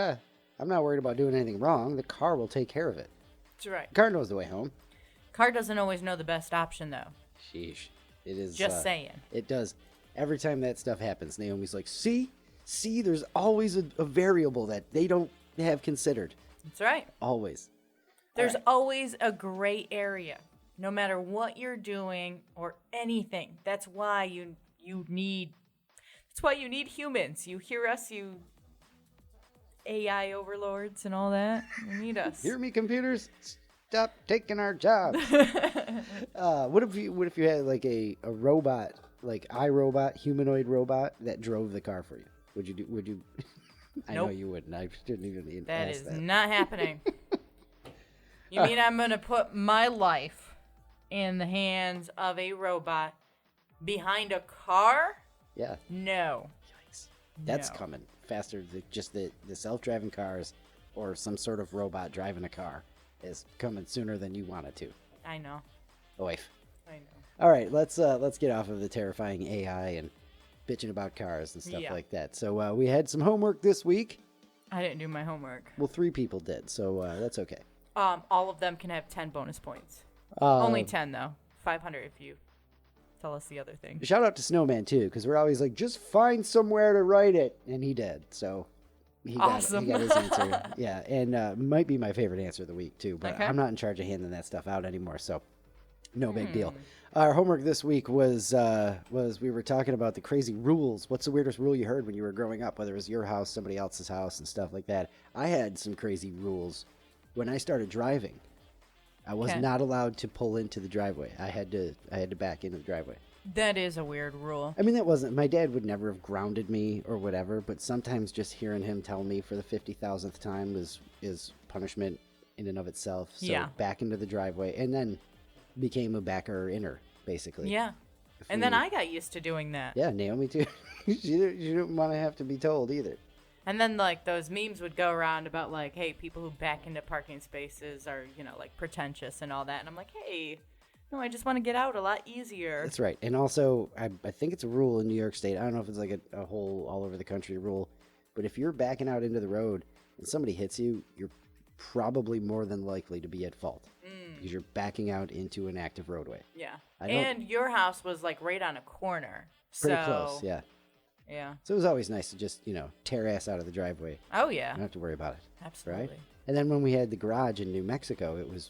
I'm not worried about doing anything wrong. The car will take care of it.
That's right.
The car knows the way home.
Car doesn't always know the best option, though.
Sheesh. It is.
Just saying.
It does. Every time that stuff happens, Naomi's like, see, there's always a variable that they don't have considered. That's
right.
Always.
There's always a gray area, no matter what you're doing or anything. That's why you need humans. You hear us, you AI overlords and all that. You need us.
Hear me, computers? Stop taking our jobs. What if you had like a robot, like iRobot, humanoid robot that drove the car for you? Would you? I know you wouldn't. I didn't even
that
ask
is
that.
Not happening. You mean I'm going to put my life in the hands of a robot behind a car?
Yeah.
No.
Yikes. That's coming faster than just the self-driving cars or some sort of robot driving a car is coming sooner than you want it to.
I know.
Oif.
I know.
All right, let's get off of the terrifying AI and bitching about cars and stuff like that. So we had some homework this week.
I didn't do my homework.
Well, 3 people did, so that's okay.
All of them can have 10 bonus points. Only 10, though. 500 if you tell us the other thing.
Shout out to Snowman, too, because we're always like, just find somewhere to write it. And he did, so he got his answer. Yeah, and might be my favorite answer of the week, too. But I'm not in charge of handing that stuff out anymore, so no big deal. Our homework this week was we were talking about the crazy rules. What's the weirdest rule you heard when you were growing up, whether it was your house, somebody else's house, and stuff like that? I had some crazy rules. When I started driving, I was not allowed to pull into the driveway. I had to back into the driveway.
That is a weird rule.
I mean, that wasn't... My dad would never have grounded me or whatever, but sometimes just hearing him tell me for the 50,000th time is punishment in and of itself. So back into the driveway, and then became a backer inner, basically.
Yeah. And then I got used to doing that.
Yeah, Naomi too. You didn't want to have to be told either.
And then, like, those memes would go around about, like, hey, people who back into parking spaces are, like, pretentious and all that. And I'm like, hey, no, I just want to get out a lot easier.
That's right. And also, I think it's a rule in New York State. I don't know if it's like a whole all over the country rule. But if you're backing out into the road and somebody hits you, you're probably more than likely to be at fault because you're backing out into an active roadway.
Yeah.
I don't-
And your house was like right on a corner.
Pretty
so,
close, yeah.
Yeah.
So it was always nice to just, tear ass out of the driveway.
Oh, yeah.
Don't have to worry about it.
Absolutely.
Right? And then when we had the garage in New Mexico, it was,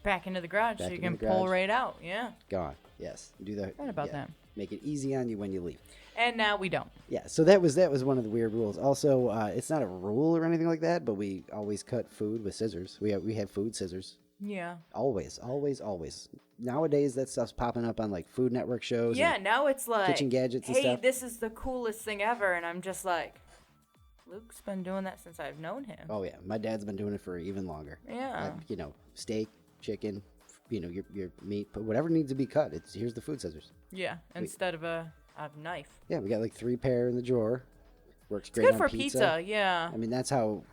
Back into the garage
Back
so you
into
can
the
pull
garage.
right out. Yeah.
gone. Yes. Do that.
Right about that.
Make it easy on you when you leave.
And now we don't.
Yeah, so that was one of the weird rules. Also, it's not a rule or anything like that, but we always cut food with scissors. We have food scissors.
Yeah.
Always, always, always. Nowadays, that stuff's popping up on like Food Network shows.
Yeah,
and
now it's like
kitchen gadgets and
hey,
stuff.
this is the coolest thing ever, and I'm just like, Luke's been doing that since I've known him.
Oh yeah, my dad's been doing it for even longer.
Yeah.
Steak, chicken, your meat, but whatever needs to be cut. Here's the food scissors.
Yeah, instead of a knife.
Yeah, we got like 3 pair in the drawer. Works
It's
great
good
on
for pizza. Yeah.
I mean, that's how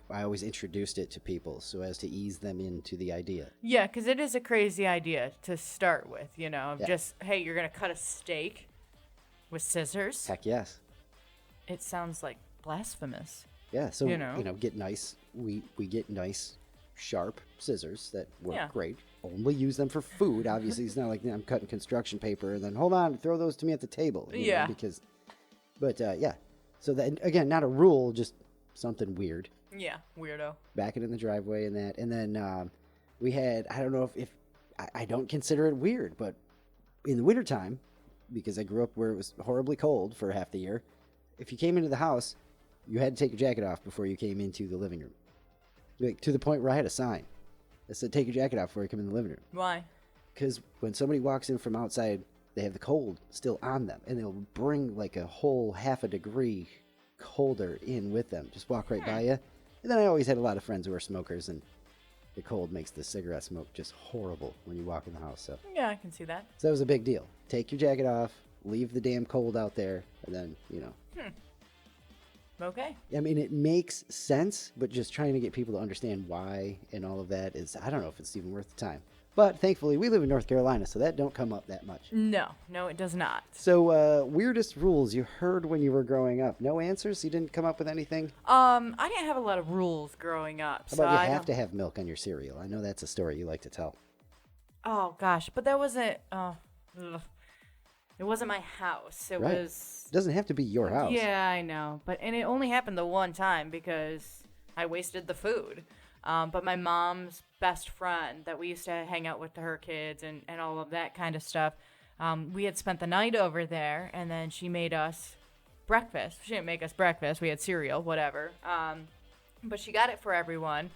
I always introduced it to people so as to ease them into the idea.
Yeah, because it is a crazy idea to start with,
Yeah.
just, hey, you're going to cut a steak with scissors.
Heck yes.
It sounds like blasphemous.
Yeah, so get nice. We get nice, sharp scissors that work
Yeah.
great. Only use them for food. Obviously, it's not like I'm cutting construction paper and then hold on, throw those to me at the table.
Yeah.
But yeah. So that again, not a rule, just something weird.
Yeah, weirdo.
Back it in the driveway and that, and then we had. I don't know if I don't consider it weird, but in the wintertime, because I grew up where it was horribly cold for half the year, if you came into the house, you had to take your jacket off before you came into the living room. Like, to the point where I had a sign that said, take your jacket off before you come in the living room.
Why?
Because when somebody walks in from outside, they have the cold still on them, and they'll bring like a whole half a degree colder in with them. Just walk right by you. And then I always had a lot of friends who are smokers, and the cold makes the cigarette smoke just horrible when you walk in the house. So
Yeah, I can see that.
that was a big deal. Take your jacket off, leave the damn cold out there, and then,
Okay.
I mean, it makes sense, but just trying to get people to understand why and all of that is, I don't know if it's even worth the time. But thankfully, we live in North Carolina, so that don't come up that much.
No, it does not.
So, weirdest rules you heard when you were growing up? No answers? You didn't come up with anything?
I didn't have a lot of rules growing up.
How
so
about
I
you have
don't-
to have milk on your cereal? I know that's a story you like to tell.
Oh gosh, but that wasn't. It wasn't my house. It
Right.
was.
It doesn't have to be your house.
Yeah, I know, and it only happened the one time because I wasted the food. But my mom's best friend that we used to hang out with her kids and all of that kind of stuff, we had spent the night over there, and then she made us breakfast. She didn't make us breakfast. We had cereal, whatever. But she got it for everyone,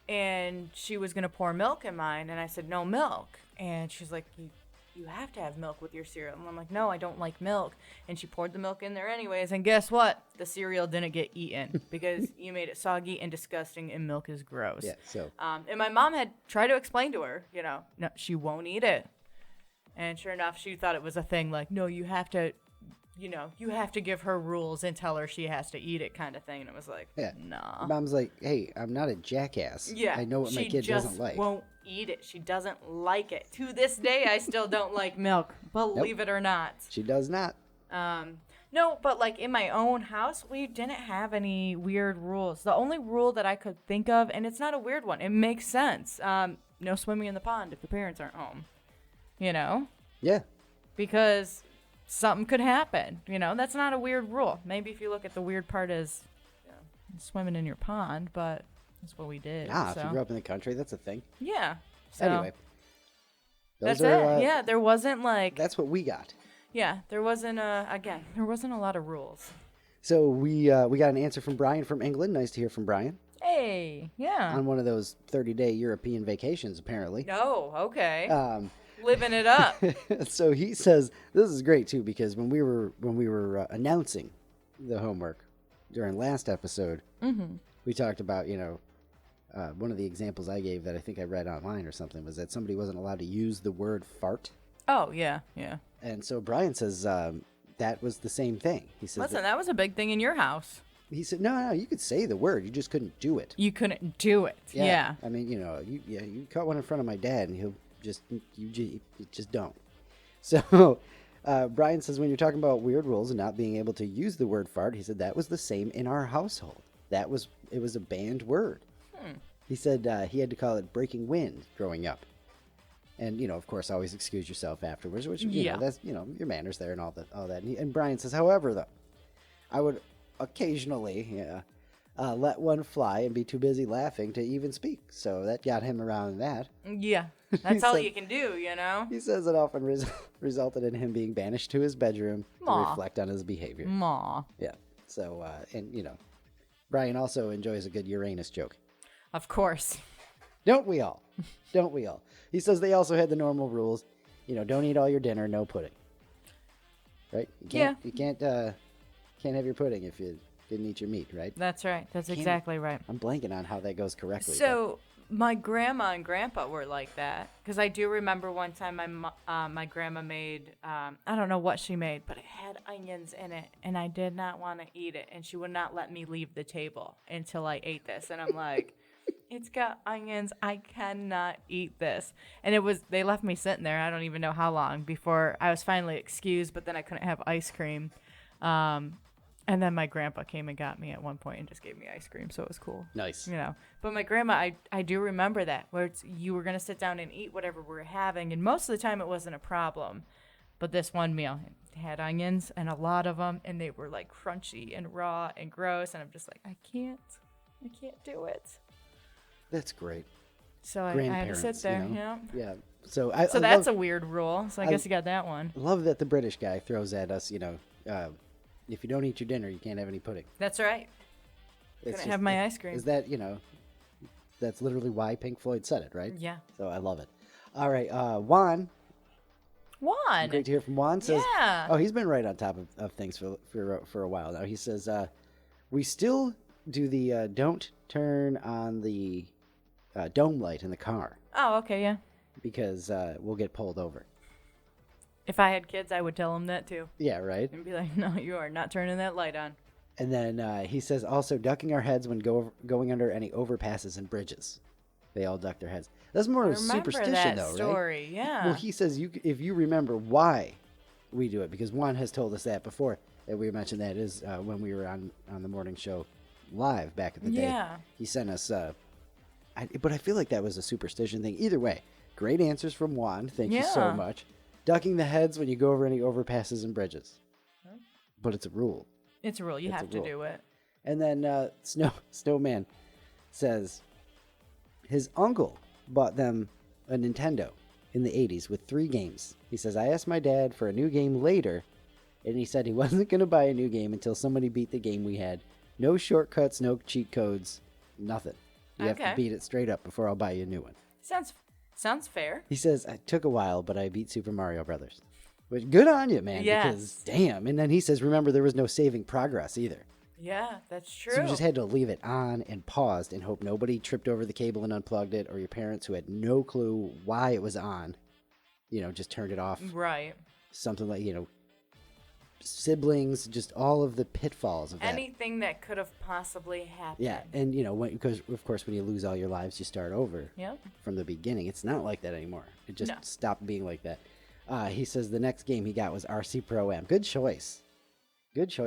and she was going to pour milk in mine, and I said, no milk. And she's like, you have to have milk with your cereal. And I'm like, no, I don't like milk. And she poured the milk in there anyways. And guess what? The cereal didn't get eaten because you made it soggy and disgusting, and milk is gross.
Yeah, so.
And my mom had tried to explain to her, no, she won't eat it. And sure enough, she thought it was a thing like, no, you have to give her rules and tell her she has to eat it kind of thing. And it was like,
Yeah.
nah.
Mom's like, hey, I'm not a jackass.
Yeah,
I know what my kid doesn't like.
She just won't eat it. She doesn't like it. To this day, I still don't like milk, believe it or not.
She does not.
No, but like in my own house, we didn't have any weird rules. The only rule that I could think of, and it's not a weird one, it makes sense. No swimming in the pond if the parents aren't home.
Yeah.
Because something could happen. That's not a weird rule. Maybe if you look at the weird part as swimming in your pond, but that's what we did.
If you grew up in the country, that's a thing.
Yeah. So
Anyway.
That's it. Yeah, there wasn't like.
That's what we got.
Yeah, there wasn't there wasn't a lot of rules.
So we got an answer from Brian from England. Nice to hear from Brian.
Hey, yeah.
On one of those 30-day European vacations, apparently.
Oh, okay. Living it up.
So he says this is great too, because when we were announcing the homework during last episode, we talked about one of the examples I gave that I think I read online or something was that somebody wasn't allowed to use the word fart.
Oh yeah.
And so Brian says that was the same thing. He says
Listen, that was a big thing in your house.
he said no, you could say the word, you just couldn't do it.
You couldn't do it. Yeah.
I mean, you cut one in front of my dad, and you just don't. So Brian says when you're talking about weird rules and not being able to use the word fart, he said that was the same in our household. It was a banned word. He said he had to call it breaking wind growing up. And, of course, always excuse yourself afterwards, which, that's, your manners there and all that. And Brian says, however, though, I would occasionally let one fly and be too busy laughing to even speak. So that got him around that.
Yeah, that's all you can do,
He says it often resulted in him being banished to his bedroom to
Aw.
reflect on his behavior.
Aw.
Yeah. So, Brian also enjoys a good Uranus joke.
Of course.
Don't we all? Don't we all? He says they also had the normal rules. Don't eat all your dinner, no pudding. Right? You can't have your pudding if you didn't eat your meat, right?
That's right. That's exactly right.
I'm blanking on how that goes correctly.
So my grandma and grandpa were like that, because I do remember one time my grandma made, I don't know what she made, but it had onions in it, and I did not want to eat it, and she would not let me leave the table until I ate this, and I'm like, it's got onions, I cannot eat this. And they left me sitting there, I don't even know how long, before I was finally excused, but then I couldn't have ice cream. And then my grandpa came and got me at one point and just gave me ice cream, so it was cool.
Nice.
But my grandma, I do remember that, where you were going to sit down and eat whatever we were having, and most of the time it wasn't a problem. But this one meal had onions, and a lot of them, and they were like crunchy and raw and gross, and I'm just like, I can't do it.
That's great.
So I had to sit there,
Yeah. So
that's a weird rule, so I guess you got that one.
Love that the British guy throws at us, if you don't eat your dinner, you can't have any pudding.
That's right. Couldn't have my ice cream.
Is that, that's literally why Pink Floyd said it, right?
Yeah.
So I love it. All right, Juan. Great to hear from Juan. Says,
yeah.
Oh, he's been right on top of things for a while now. He says, we still do the don't turn on the dome light in the car.
Oh, okay, yeah.
Because we'll get pulled over.
If I had kids, I would tell them that too.
Yeah, right?
And be like, no, you are not turning that light on.
And then he says also ducking our heads when going under any overpasses and bridges. They all duck their heads. That's more of a superstition, though,
story,
right?
Yeah.
Well, he says if you remember why we do it, because Juan has told us that before, and we mentioned that is when we were on the morning show live back in the day.
Yeah.
He sent us, but I feel like that was a superstition thing. Either way, great answers from Juan. Thank you so much. Ducking the heads when you go over any overpasses and bridges. But it's a rule.
It's a rule. You have to do it.
And then Snowman says his uncle bought them a Nintendo in the 80s with 3 games. He says, I asked my dad for a new game later, and he said he wasn't going to buy a new game until somebody beat the game we had. No shortcuts, no cheat codes, nothing. You have to beat it straight up before I'll buy you a new one.
Sounds fair.
He says, it took a while, but I beat Super Mario Brothers. Which, good on you, man.
Yes.
Because, damn. And then he says, remember, there was no saving progress either.
Yeah, that's true.
So you just had to leave it on and paused and hope nobody tripped over the cable and unplugged it, or your parents who had no clue why it was on, just turned it off.
Right.
Something like, siblings, just all of the pitfalls of that.
Anything that could have possibly happened.
Yeah, and because of course when you lose all your lives, you start over from the beginning. It's not like that anymore. It just stopped being like that. He says the next game he got was RC Pro Am. Good choice,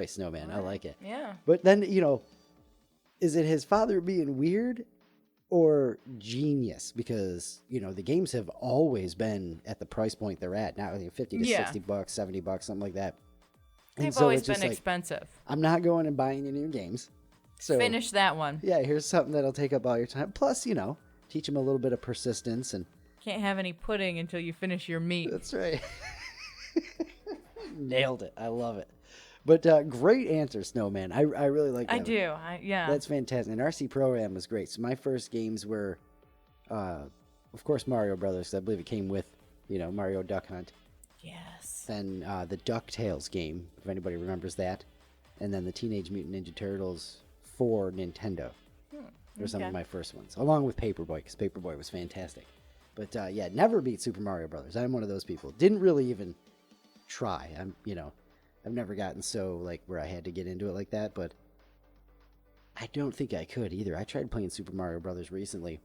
Snowman. Right. I like it.
Yeah.
But then is it his father being weird or genius? Because the games have always been at the price point they're at now, $50 to $60, $70, something like that.
They've always been expensive.
I'm not going and buying any new games. So
finish that one.
Yeah, here's something that'll take up all your time. Plus, teach them a little bit of persistence and
can't have any pudding until you finish your meat.
That's right. Nailed it. I love it. But great answer, Snowman. I really like that.
I do. Yeah.
That's fantastic. And RC Pro Am was great. So my first games were, of course, Mario Brothers. I believe it came with, Mario Duck Hunt.
Yes.
Then the DuckTales game, if anybody remembers that. And then the Teenage Mutant Ninja Turtles for Nintendo. Were some of my first ones. Along with Paperboy, because Paperboy was fantastic. But never beat Super Mario Brothers. I'm one of those people. Didn't really even try. I've never gotten so where I had to get into it like that, but I don't think I could either. I tried playing Super Mario Brothers recently,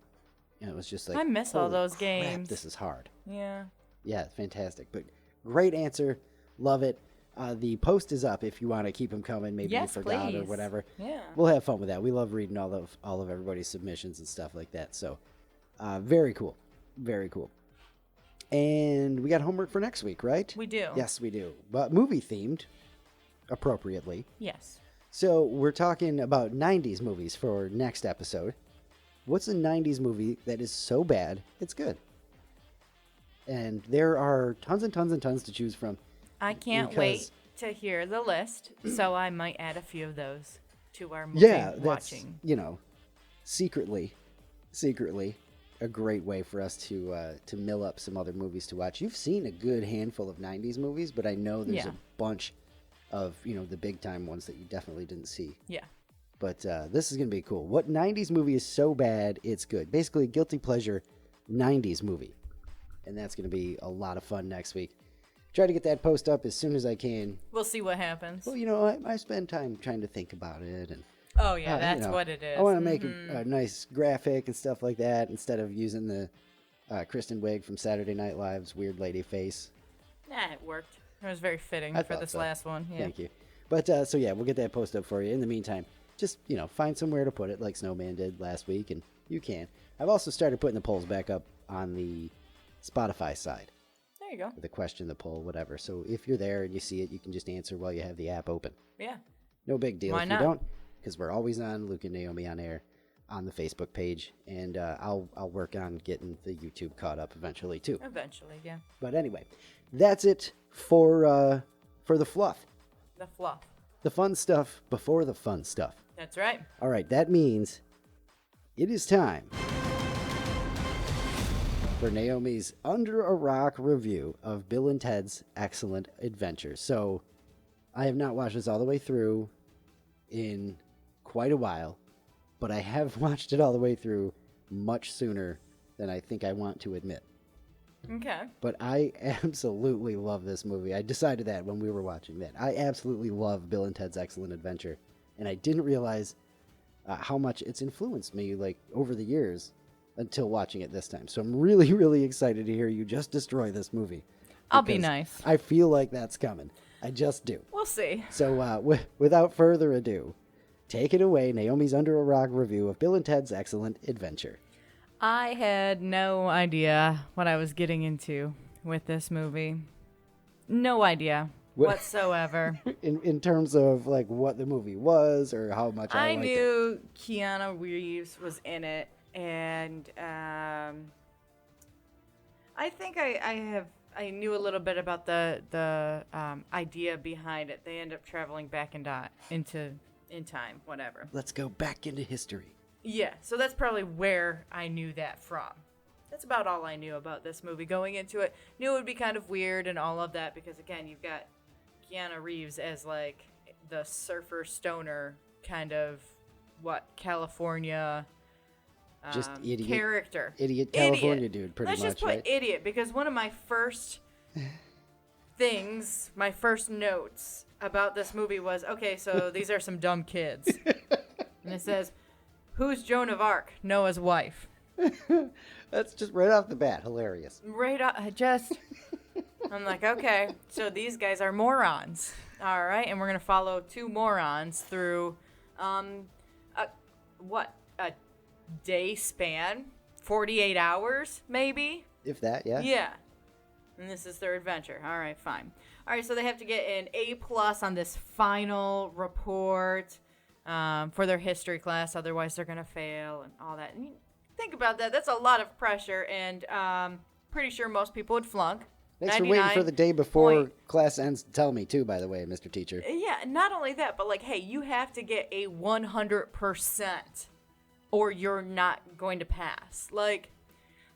and it was just
I miss all those
crap,
games.
This is hard.
Yeah.
Yeah, fantastic. But great answer. Love it. The post is up if you want to keep them coming. Maybe
Yes,
you forgot or
please.
whatever.
Yeah.
We'll have fun with that. We love reading all of everybody's submissions and stuff like that. So, very cool. Very cool. And we got homework for next week, right?
We do.
Yes, we do. But movie themed, appropriately.
Yes.
So we're talking about 90s movies for next episode. What's a 90s movie that is so bad it's good? And there are tons and tons and tons to choose from.
I can't
because-
wait to hear the list, so I might add a few of those to our movie
Yeah, that's,
watching.
secretly a great way for us to mill up some other movies to watch. You've seen a good handful of 90s movies, but I know there's
Yeah.
a bunch of, the big time ones that you definitely didn't see.
Yeah.
But this is going to be cool. What 90s movie is so bad it's good? Basically, guilty pleasure 90s movie. And that's going to be a lot of fun next week. Try to get that post up as soon as I can.
We'll see what happens.
Well, I spend time trying to think about it. And
Oh, yeah, that's what it is.
I want to make a nice graphic and stuff like that instead of using the Kristen Wiig from Saturday Night Live's weird lady face.
Nah, it worked. It was very fitting
I
for
thought
this
so.
last one. Yeah.
Thank you. But, so yeah, we'll get that post up for you. In the meantime, just, find somewhere to put it like Snowman did last week, and you can. I've also started putting the polls back up on the Spotify side.
There you go.
The question, the poll, whatever. So if you're there and you see it, you can just answer while you have the app open.
Yeah.
No big deal
Why
if
not?
you don't, because we're always on Luke and Naomi on air on the Facebook page, and I'll work on getting the YouTube caught up eventually too.
Eventually, yeah.
But anyway, that's it for the fluff,
The fluff.
the fun stuff before the fun stuff.
That's right.
All right, that means it is time for Naomi's Under a Rock review of Bill and Ted's Excellent Adventure. So, I have not watched this all the way through in quite a while, but I have watched it all the way through much sooner than I think I want to admit.
Okay.
But I absolutely love this movie. I decided that when we were watching that. I absolutely love Bill and Ted's Excellent Adventure, and I didn't realize how much it's influenced me over the years until watching it this time. So I'm really, really excited to hear you just destroy this movie.
I'll be
because
nice.
I feel like that's coming. I just do.
We'll see.
So without further ado, take it away, Naomi's Under a Rock review of Bill and Ted's Excellent Adventure.
I had no idea what I was getting into with this movie. No idea whatsoever.
In terms of what the movie was or how much I liked it.
knew Keanu Reeves was in it, and I think I knew a little bit about the idea behind it. They end up traveling back in time, whatever.
Let's go back into history.
Yeah, so that's probably where I knew that from. That's about all I knew about this movie going into it. Knew it would be kind of weird and all of that because, again, you've got Keanu Reeves as, the surfer stoner kind of, California
Just idiot
character.
Idiot California dude, pretty
Let's
much,
just put
right?
idiot, because one of my first my first notes about this movie was, okay, so these are some dumb kids. And it says, who's Joan of Arc? Noah's wife.
That's just right off the bat hilarious.
Right up, I'm like, okay, so these guys are morons. All right, and we're going to follow two morons through, a day span? 48 hours, maybe?
If that, yeah.
Yeah. And this is their adventure. All right, fine. All right, so they have to get an A+ on this final report for their history class. Otherwise, they're going to fail and all that. And you think about that. That's a lot of pressure, and pretty sure most people would flunk.
Thanks for waiting for the day before class ends to tell me, too, by the way, Mr. Teacher.
Yeah, not only that, but hey, you have to get a 100% or you're not going to pass.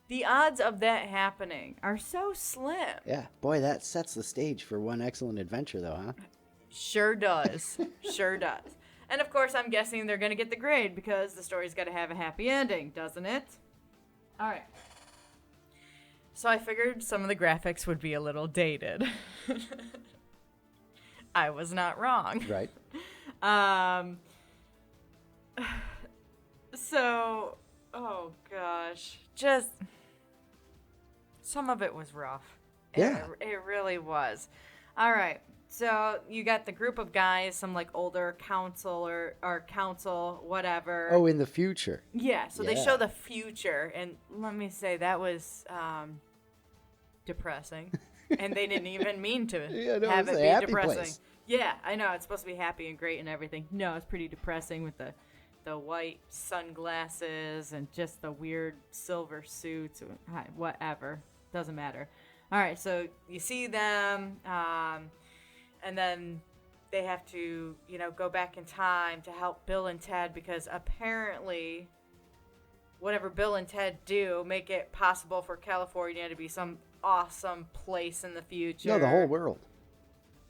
The odds of that happening are so slim.
Yeah, boy, that sets the stage for one excellent adventure, though, huh?
Sure does. Sure does. And of course, I'm guessing they're going to get the grade because the story's got to have a happy ending, doesn't it? All right. So I figured some of the graphics would be a little dated. I was not wrong.
Right.
So, oh gosh, just some of it was rough.
Yeah.
It really was. All right. So you got the group of guys, some like older council or council, whatever.
Oh, in the future.
Yeah, so they
Yeah.
show the future, and let me say that was depressing, and they didn't even mean to
Yeah, no,
have
it's
it
a
be
happy
depressing.
place.
Yeah, I know it's supposed to be happy and great and everything. No, it's pretty depressing with the white sunglasses and just the weird silver suits. Whatever, doesn't matter. All right, so you see them, and then they have to, go back in time to help Bill and Ted because apparently whatever Bill and Ted do make it possible for California to be some awesome place in the future.
No, the whole world.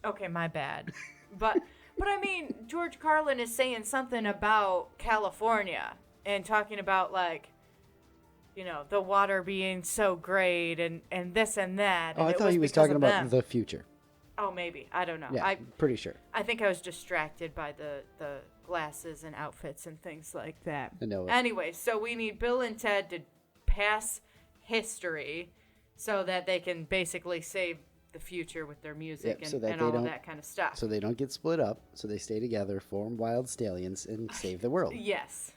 Okay, my bad. But I mean, George Carlin is saying something about California and talking about like, the water being so great and this and that.
Oh,
And
I
it
thought he was
because
talking
of
about
them.
the future.
Oh, maybe. I don't know.
Yeah, I'm pretty sure.
I think I was distracted by the glasses and outfits and things like that.
I know it.
Anyway, so we need Bill and Ted to pass history so that they can basically save the future with their music
Yeah, so that
and
they
all of
don't-
that kind of stuff.
So they don't get split up, so they stay together, form wild stallions, and save the world.
Yes.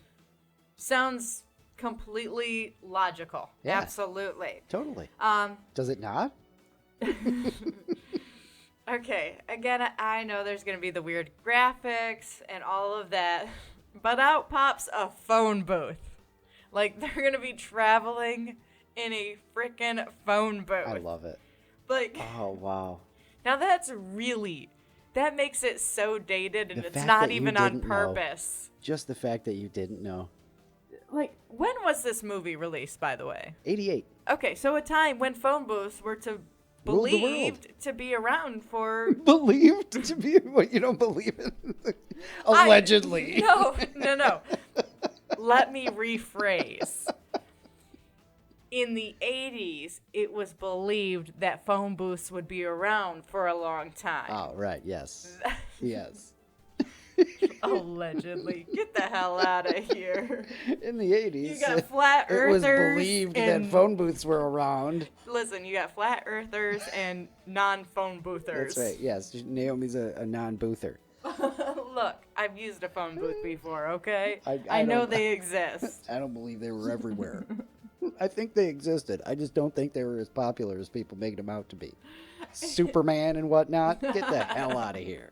Sounds completely logical.
Yeah.
Absolutely.
Totally. Does it not?
Okay, again, I know there's going to be the weird graphics and all of that, but out pops a phone booth. Like, they're going to be traveling in a freaking phone booth.
I love it.
Like,
Oh, wow.
now that makes it so dated and
The
it's
fact
not
that you
even on
didn't know.
purpose.
Just the fact that you didn't know.
Like, when was this movie released, by the way?
88.
Okay, so a time when phone booths were
Ruled the world.
believed to be around for
Believed to be what you don't believe in. Allegedly.
No. Let me rephrase. In the 80s, it was believed that phone booths would be around for a long time.
Oh, right. Yes. Yes.
Allegedly. Get the hell out of here.
In the 80s,
You got flat
it was
earthers
believed that
and-
phone booths were around.
Listen, you got flat earthers and non-phone boothers.
That's right. Yes. Naomi's a non-boother.
Look, I've used a phone booth before, okay?
I
I know
don't-
they exist.
I don't believe they were everywhere. I think they existed. I just don't think they were as popular as people make them out to be. Superman and whatnot. Get the hell out of here.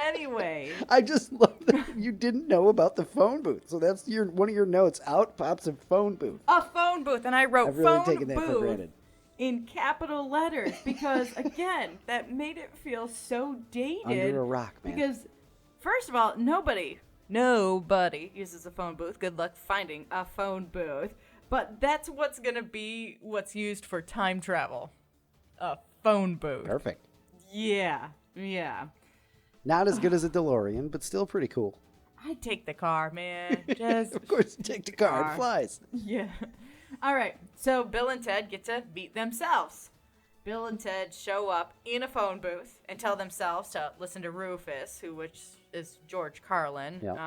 Anyway,
I just love that you didn't know about the phone booth. So that's one of your notes. Out pops a phone booth.
a phone booth, and I wrote
I've really
phone
taken that for
booth
granted.
in capital letters because, again, that made it feel so dated.
Under a rock, man.
Because, first of all, nobody uses a phone booth. Good luck finding a phone booth. But that's what's going to be what's used for time travel. A phone booth.
Perfect.
Yeah.
Not as good as a DeLorean, but still pretty cool.
I'd take the car, man. Just
Of course, you take the car.
Car.
It flies.
Yeah. All right. So Bill and Ted get to meet themselves. Bill and Ted show up in a phone booth and tell themselves to listen to Rufus, which is George Carlin.
Yep.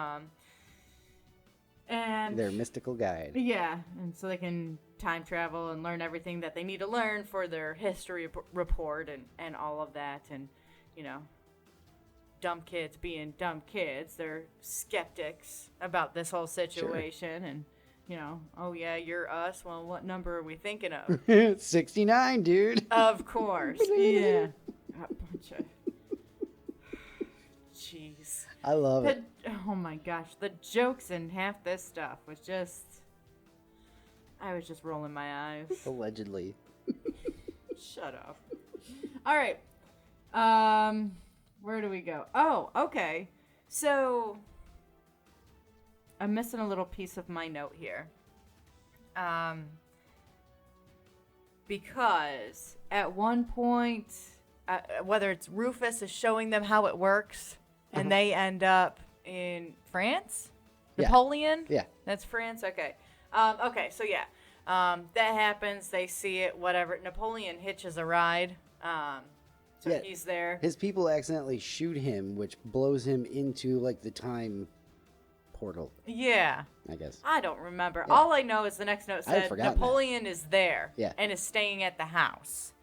And
Their mystical guide.
yeah, and so they can time travel and learn everything that they need to learn for their history report and all of that. And, dumb kids being dumb kids, they're skeptics about this whole situation. And, oh yeah, you're us. Well, what number are we thinking of?
69, dude.
Of course. Yeah. A bunch of... Jeez.
I love it.
Oh my gosh. The jokes in half this stuff was just... I was just rolling my eyes.
Allegedly.
Shut up. All right. Where do we go? Oh, okay. So... I'm missing a little piece of my note here. Because at one point, whether it's Rufus is showing them how it works, and they end up in France?
Yeah.
Napoleon?
Yeah.
That's France? Okay. Okay, so yeah. That happens. They see it, whatever. Napoleon hitches a ride. So
Yeah.
he's there.
His people accidentally shoot him, which blows him into, like, the time portal,
Yeah.
I guess.
I don't remember.
Yeah.
All I know is the next note
I had
said
forgotten that.
Napoleon is there
Yeah.
and is staying at the house.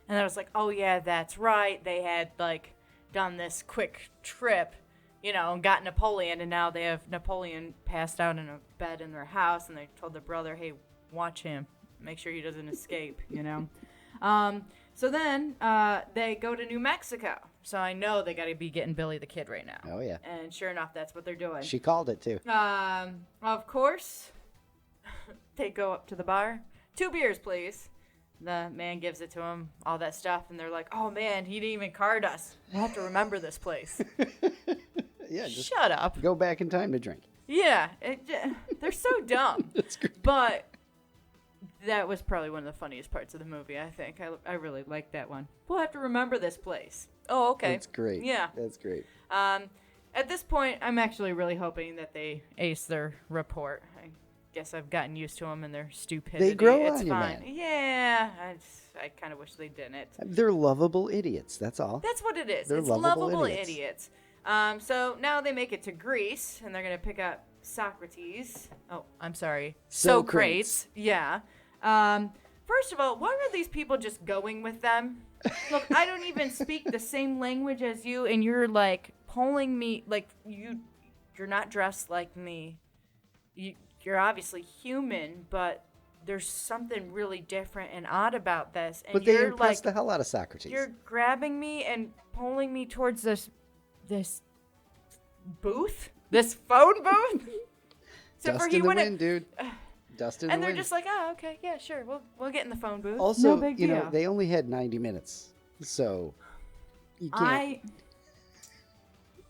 And I was like, oh, yeah, that's right. They had, like, done this quick trip, you know, and got Napoleon. And now they have Napoleon passed out in a bed in their house. And they told their brother, hey, watch him. Make sure he doesn't escape, you know. So then they go to New Mexico. So I know they got to be getting Billy the Kid right now.
Oh, yeah.
And sure enough, that's what they're doing.
She called it, too.
Of course, they go up to the bar. 2 beers, please. The man gives it to him, all that stuff. And they're like, oh, man, he didn't even card us. I have to remember this place.
Yeah, just
shut up.
go back in time to drink.
Yeah, they're so dumb.
That's great.
But that was probably one of the funniest parts of the movie, I think. I really liked that one. We'll have to remember this place. Oh, okay.
That's great.
Yeah.
That's great.
At this point, I'm actually really hoping that they ace their report. I guess I've gotten used to them and their stupidity.
They grow
it's
on you,
fine.
man.
Yeah, I kind of wish they didn't.
They're lovable idiots. That's all.
That's what it is.
They're
It's lovable idiots. So now they make it to Greece, and they're going to pick up Socrates. Oh, I'm sorry. Socrates. Yeah. First of all, why are these people just going with them? Look, I don't even speak the same language as you, and you're, like, pulling me, like, you're not dressed like me. You're obviously human, but there's something really different and odd about this. And
But they
you're
impressed
like,
the hell out of Socrates.
you're grabbing me and pulling me towards this booth, this phone booth.
Dust in the wind, dude. Dust in the
And they're
wind.
just like, oh, okay, yeah, sure, we'll get in the phone booth.
Also,
no big
you
deal.
know, they only had 90 minutes, so you can't.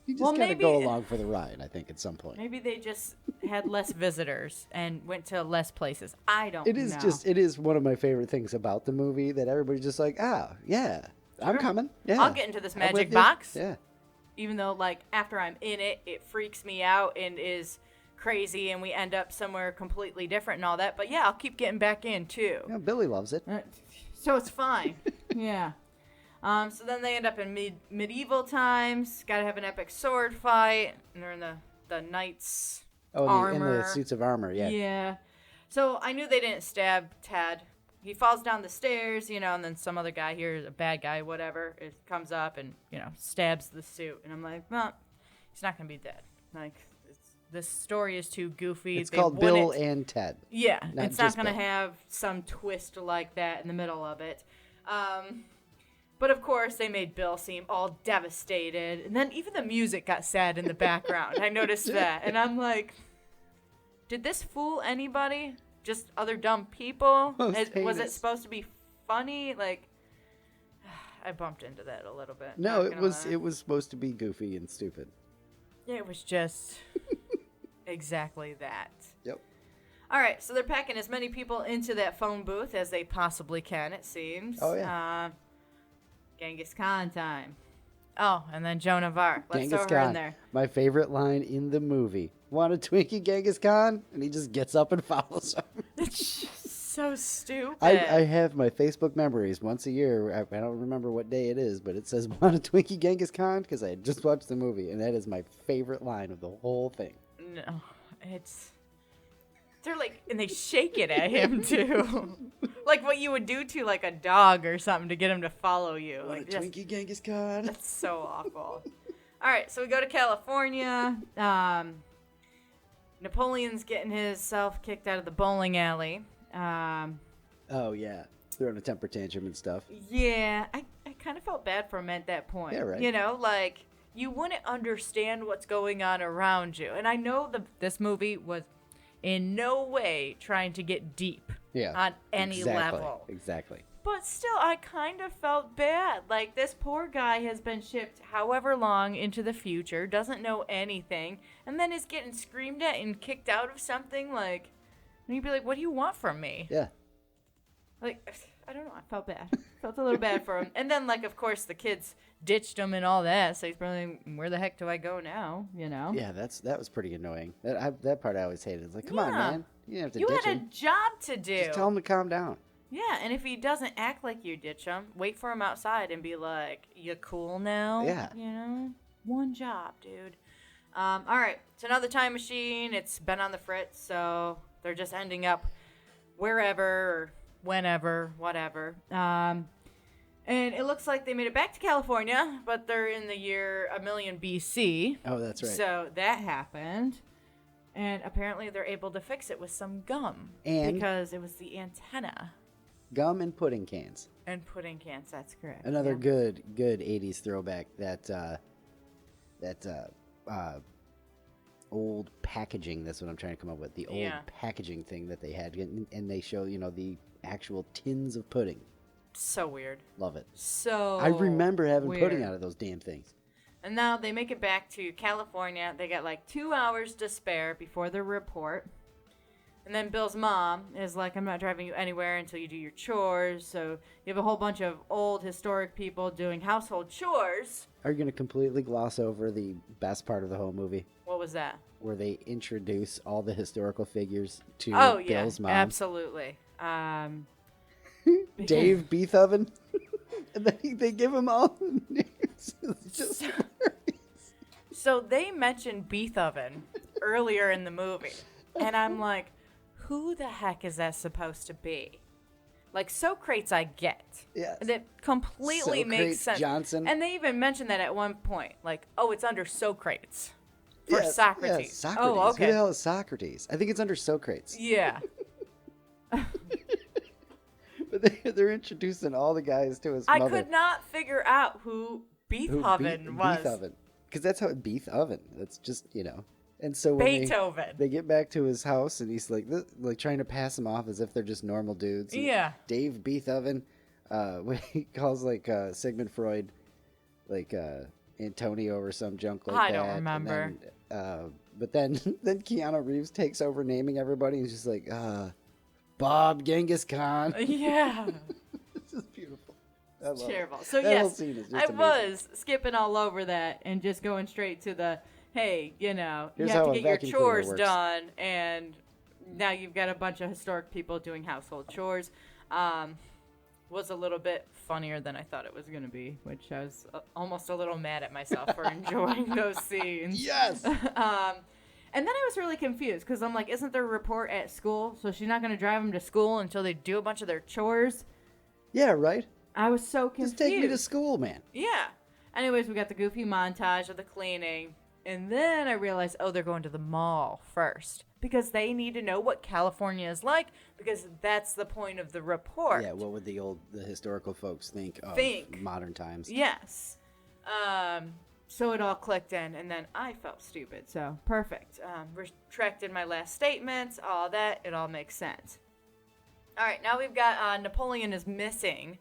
You just gotta go along for the ride, I think, at some point.
Maybe they just had less visitors and went to less places. I don't
It is
know.
just, it is one of my favorite things about the movie that everybody's just like, yeah, I'm coming. Yeah,
I'll get into this
I'm with
magic
you."
box.
Yeah.
Even though, like, after I'm in it, it freaks me out and is crazy, and we end up somewhere completely different and all that. But yeah, I'll keep getting back in too.
Yeah, Billy loves it.
So it's fine. Yeah. So then they end up in medieval times. Got to have an epic sword fight, and they're in the knights' armor.
In the suits of armor, yeah.
Yeah. So I knew they didn't stab Ted. He falls down the stairs, you know, and then some other guy here, a bad guy, whatever, comes up and, you know, stabs the suit. And I'm like, well, he's not going to be dead. Like, this story is too goofy.
It's called Bill and Ted.
Yeah,
not
it's not
just
going to
Bill.
have some twist like that in the middle of it. But of course, they made Bill seem all devastated. And then even the music got sad in the background. I noticed that. And I'm like, did this fool anybody? Just other dumb people? Was it
heinous.
supposed to be funny? Like, I bumped into that a little bit.
No,
not
it
gonna
was
lie.
it was supposed to be goofy and stupid.
It was just exactly that.
Yep.
All right, so they're packing as many people into that phone booth as they possibly can, it seems.
Oh, yeah.
Genghis Khan time. Oh, and then Joan of Arc. Let's
Genghis
throw her
Khan.
in there.
My favorite line in the movie. Want a Twinkie, Genghis Khan? And he just gets up and follows him.
It's just so stupid.
I have my Facebook memories once a year. I don't remember what day it is, but it says, want a Twinkie, Genghis Khan? Because I had just watched the movie, and that is my favorite line of the whole thing.
No, they're like, and they shake it at him too. Like what you would do to like a dog or something to get him to follow you.
Want
Like
a Twinkie, Genghis Khan?
That's so awful. All right, so we go to California. Napoleon's getting himself kicked out of the bowling alley.
Oh, yeah. Throwing a temper tantrum and stuff.
Yeah, I kind of felt bad for him at that point.
Yeah, right.
You know, like, you wouldn't understand what's going on around you. And I know this movie was in no way trying to get deep on any level.
Exactly.
But still, I kind of felt bad. Like, this poor guy has been shipped however long into the future, doesn't know anything, and then is getting screamed at and kicked out of something. Like, and you'd be like, what do you want from me?
Yeah.
Like, I don't know. I felt bad. Felt a little bad for him. And then, like, of course, the kids ditched him and all that. So he's probably, where the heck do I go now? You know?
Yeah, that was pretty annoying. That part I always hated. It's like, come on,
Yeah.
man. You didn't have to
You
ditch
had a
him.
job to do.
Just tell him to calm down.
Yeah, and if he doesn't act like you ditch him, wait for him outside and be like, you cool now?
Yeah.
You know? One job, dude. All right, it's another time machine. It's been on the fritz, so they're just ending up wherever or whenever, whatever. And And it looks like they made it back to California, but they're in the year 1,000,000 BC.
Oh, that's right.
So that happened. And apparently they're able to fix it with some gum.
And
because it was the antenna.
Gum and pudding cans.
And pudding cans, that's correct.
Another good 80s throwback. That old packaging. That's what I'm trying to come up with. The old packaging thing that they had. And they show, the actual tins of pudding.
So weird.
Love it.
So
I remember having
weird.
pudding out of those damn things.
And now they make it back to California. They got like 2 hours to spare before the report. And then Bill's mom is like, I'm not driving you anywhere until you do your chores. So you have a whole bunch of old historic people doing household chores.
Are you going to completely gloss over the best part of the whole movie?
What was that?
Where they introduce all the historical figures to Bill's mom.
Absolutely.
Dave Beethoven. And then they give him all the names. It's just
so they mentioned Beethoven earlier in the movie. And I'm like, who the heck is that supposed to be? Like, Socrates I get.
Yes.
That completely makes sense.
Johnson.
And they even mentioned that at one point. Like, oh, it's under Socrates. For
Yes,
Socrates.
yes, Socrates.
Oh, okay.
Who the hell is Socrates? I think it's under Socrates.
Yeah.
But they're introducing all the guys to his mother.
I could not figure out who Beethoven was.
Beethoven. Because that's how Beethoven. That's just, And so when
Beethoven.
they get back to his house and he's like trying to pass them off as if they're just normal dudes. And
Yeah.
Dave Beethoven, when he calls Sigmund Freud Antonio or some junk like that.
I don't remember.
But then Keanu Reeves takes over naming everybody and he's just like, Bob Genghis Khan.
Yeah.
This is beautiful.
It's terrible. So
that whole
yes,
scene is just
I
amazing.
was skipping all over that and just going straight to the, hey, you
Here's
have
how
to
a
get your
vacuum cleaner
chores
works.
done, and now you've got a bunch of historic people doing household chores. Was a little bit funnier than I thought it was going to be, which I was almost a little mad at myself for enjoying those scenes.
Yes.
And then I was really confused because I'm like, isn't there a report at school? So she's not going to drive them to school until they do a bunch of their chores?
Yeah, right?
I was so confused.
Just take me to school, man.
Yeah. Anyways, we got the goofy montage of the cleaning. And then I realized, they're going to the mall first. Because they need to know what California is like. Because that's the point of the report.
Yeah, what would the historical folks think of modern times?
Yes. So it all clicked in, and then I felt stupid. So, perfect. Retracted my last statements, all that. It all makes sense. All right, now we've got Napoleon is missing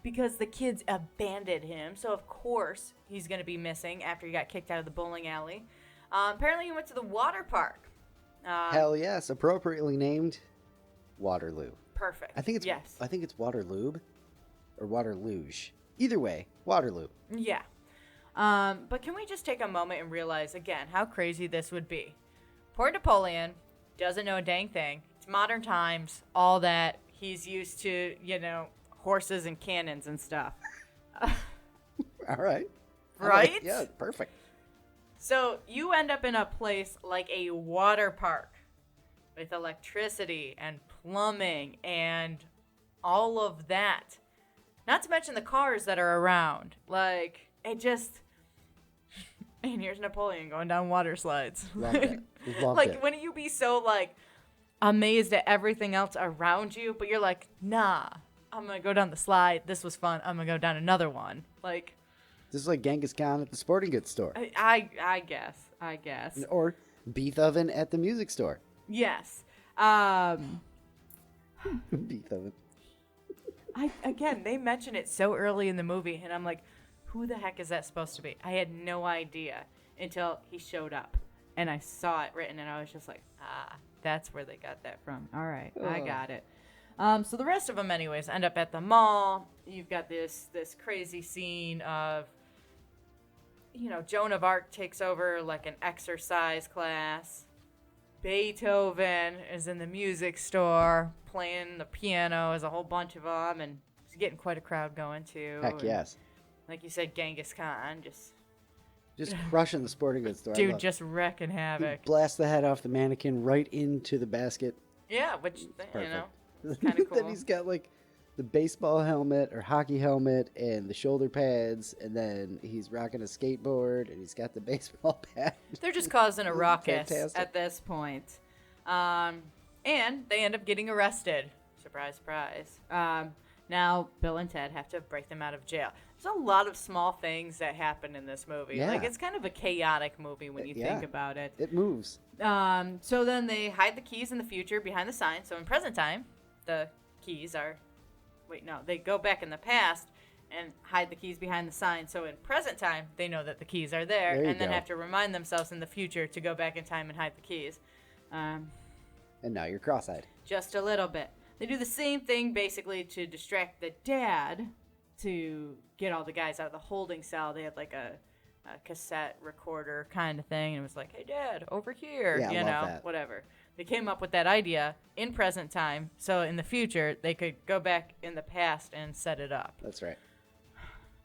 because the kids abandoned him. So, of course, he's going to be missing after he got kicked out of the bowling alley. Apparently, he went to the water park.
Hell yes, appropriately named Waterloo.
Perfect.
I think it's
yes.
I think it's Waterloo or Waterluge. Either way, Waterloo.
Yeah. But can we just take a moment and realize, again, how crazy this would be? Poor Napoleon doesn't know a dang thing. It's modern times, all that. He's used to, horses and cannons and stuff.
All right.
Right?
Yeah, perfect.
So you end up in a place like a water park with electricity and plumbing and all of that. Not to mention the cars that are around. Like, it just... And here's Napoleon going down water slides.
Loved it. Loved
like,
it.
wouldn't you be so, amazed at everything else around you? But you're like, nah, I'm going to go down the slide. This was fun. I'm going to go down another one.
This is like Genghis Khan at the sporting goods store.
I guess.
Or Beethoven at the music store.
Yes.
Beethoven.
Again, they mention it so early in the movie, and I'm like, who the heck is that supposed to be? I had no idea until he showed up, and I saw it written, and I was just like, that's where they got that from. All right, I got it. So the rest of them, anyways, end up at the mall. You've got this crazy scene of, Joan of Arc takes over like an exercise class. Beethoven is in the music store playing the piano. There's a whole bunch of them, and he's getting quite a crowd going too.
Heck yes.
Like you said, Genghis Khan
just crushing the sporting goods store.
Dude, just wrecking havoc.
Blast the head off the mannequin right into the basket.
Yeah, which,
Perfect.
it's kind of cool.
Then he's got the baseball helmet or hockey helmet and the shoulder pads, and then he's rocking a skateboard and he's got the baseball bat.
They're just causing a ruckus
Fantastic.
at this point. And they end up getting arrested. Surprise, surprise. Now Bill and Ted have to break them out of jail. There's a lot of small things that happen in this movie.
Yeah.
Like, it's kind of a chaotic movie when you think about it.
It moves.
So then they hide the keys in the future behind the sign. So in present time, the keys are... Wait, no. They go back in the past and hide the keys behind the sign. So in present time, they know that the keys are there. And then have to remind themselves in the future to go back in time and hide the keys.
And now you're cross-eyed.
Just a little bit. They do the same thing basically to distract the dad to get all the guys out of the holding cell. They had like a cassette recorder kind of thing. And it was like, hey, Dad, over here.
Yeah,
you
I
know,
love that.
whatever. They came up with that idea in present time. So in the future, they could go back in the past and set it up.
That's right.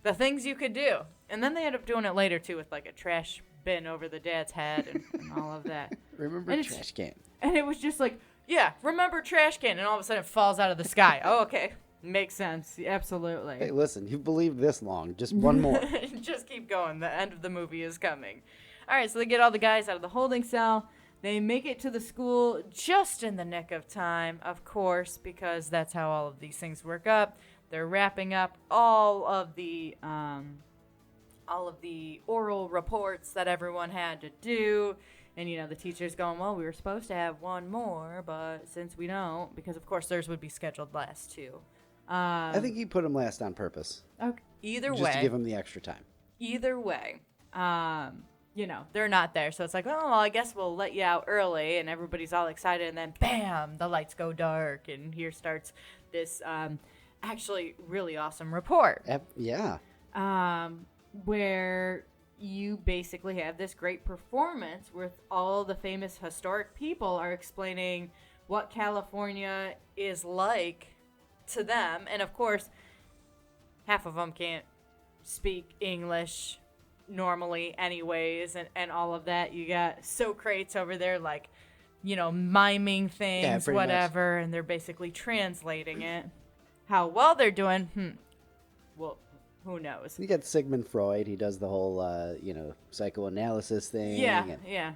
The things you could do. And then they end up doing it later, too, with like a trash bin over the dad's head and all of that.
Remember trash can.
And it was just like, yeah, remember trash can. And all of a sudden it falls out of the sky. Oh, okay. Makes sense. Absolutely.
Hey, listen, you've believed this long. Just one more.
Just keep going. The end of the movie is coming. All right, so they get all the guys out of the holding cell. They make it to the school just in the nick of time, of course, because that's how all of these things work up. They're wrapping up all of the oral reports that everyone had to do. And, you know, the teacher's going, well, we were supposed to have one more, but since we don't, because, of course, theirs would be scheduled last, too.
I think he put him last on purpose.
Okay. Either way.
Just to give him the extra time.
Either way, you know, they're not there. So it's like, oh, well, I guess we'll let you out early. And everybody's all excited. And then, bam, the lights go dark. And here starts this actually really awesome report.
Yeah.
Where you basically have this great performance with all the famous historic people are explaining what California is like to them. And, of course, half of them can't speak English normally anyways, and all of that. You got Socrates over there, like, you know, miming things, whatever, and they're basically translating it. How well they're doing, well, who knows?
You got Sigmund Freud. He does the whole, psychoanalysis thing.
Yeah.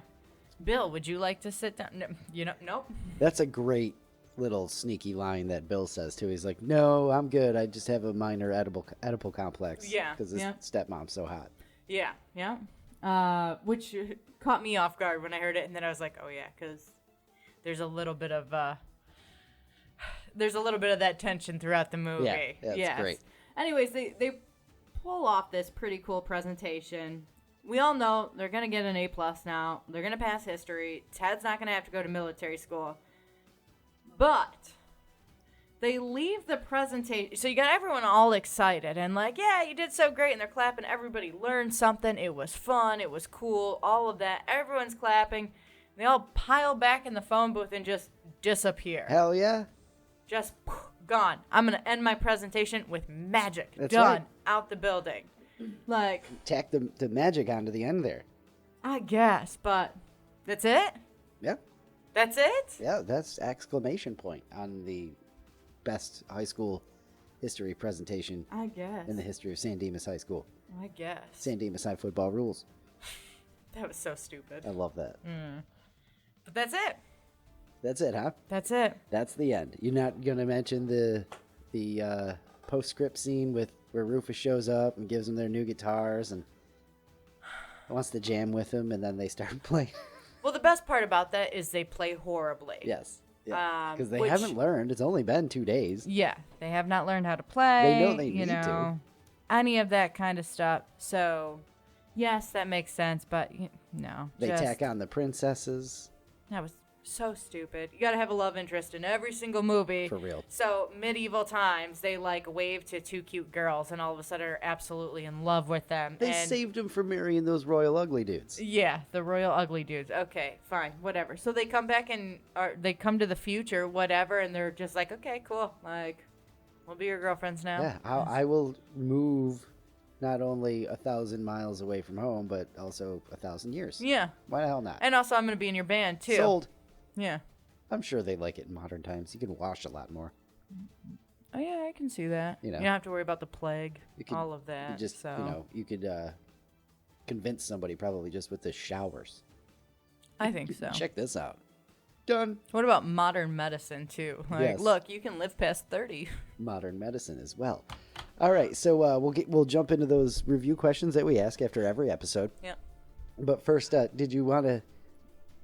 Bill, would you like to sit down? No, nope.
That's a great little sneaky line that Bill says, too. He's like, no, I'm good. I just have a minor Oedipal complex.
Yeah.
Because his stepmom's so hot.
Yeah. Which caught me off guard when I heard it, and then I was like, oh, yeah, because there's a little bit of that tension throughout the movie.
Yeah, that's great.
Anyways, they pull off this pretty cool presentation. We all know they're going to get an A+ now. They're going to pass history. Ted's not going to have to go to military school. But they leave the presentation. So you got everyone all excited and like, yeah, you did so great. And they're clapping. Everybody learned something. It was fun. It was cool. All of that. Everyone's clapping. They all pile back in the phone booth and just disappear.
Hell yeah.
Just gone. I'm going to end my presentation with magic.
That's
Done.
right.
Out the building. Like,
Tack the magic onto the end there.
I guess, but that's it?
Yep.
That's it?
Yeah, that's exclamation point on the best high school history presentation
I guess.
in the history of San Dimas High School.
I guess.
San Dimas High football rules.
That was so stupid.
I love that.
But that's it.
That's it, huh?
That's it.
That's the end. You're not going to mention the postscript scene where Rufus shows up and gives them their new guitars and wants to jam with them, and then they start playing.
Well, the best part about that is they play horribly.
Yes. Because they
which-
haven't learned. It's only been 2 days.
Yeah, they have not learned how to play.
They know they need to.
Any of that kind of stuff. So, yes, that makes sense, but no.
They tack on the princesses.
That was so stupid. You gotta have a love interest in every single movie.
For real.
So, medieval times, they like wave to two cute girls and all of a sudden are absolutely in love with them.
They
and
saved him from marrying those royal ugly dudes.
yeah, the royal ugly dudes. Okay, fine, whatever. So they come back and they come to the future, whatever, and they're just like, okay, cool. Like, we'll be your girlfriends now.
Yeah, I will move not only 1,000 miles away from home, but also 1,000 years.
Yeah.
Why the hell not?
And also, I'm going to be in your band, too.
Sold.
Yeah.
I'm sure they like it in modern times. You can wash a lot more.
Oh yeah, I can see that.
You know.
You don't have to worry about the plague,
could-
all of that.
You just,
so
you could convince somebody probably just with the showers.
I think so.
Check this out. Done.
What about modern medicine too? Like,
Yes.
look, you can live past 30.
Modern medicine as well. All right, so we'll jump into those review questions that we ask after every episode.
Yeah.
But first, did you want to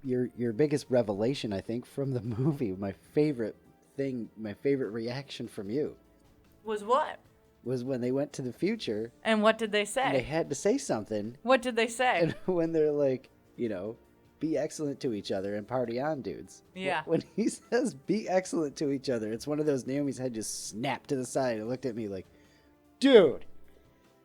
your biggest revelation? I think from the movie, my favorite reaction from you
Was what?
was when they went to the future
And what did they
and
say?
they had to say something.
What did they say?
And when they're like, be excellent to each other and party on, dudes.
Yeah.
When he says be excellent to each other, it's one of those Naomi's head just snapped to the side and looked at me like, dude,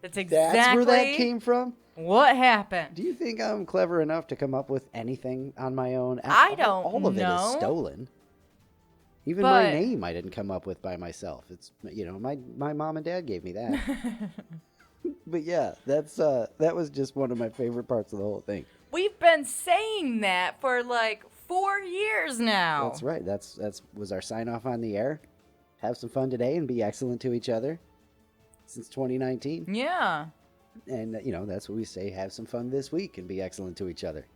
That's exactly
that's where that came from?
what happened.
Do you think I'm clever enough to come up with anything on my own?
I don't
All of it is
know.
stolen. Even
But-
my name I didn't come up with by myself. It's, my mom and dad gave me that. But yeah, that was just one of my favorite parts of the whole thing.
We've been saying that for like 4 years now.
That's right. That's was our sign off on the air. Have some fun today and be excellent to each other. Since 2019,
Yeah.
and that's what we say. Have some fun this week and be excellent to each other.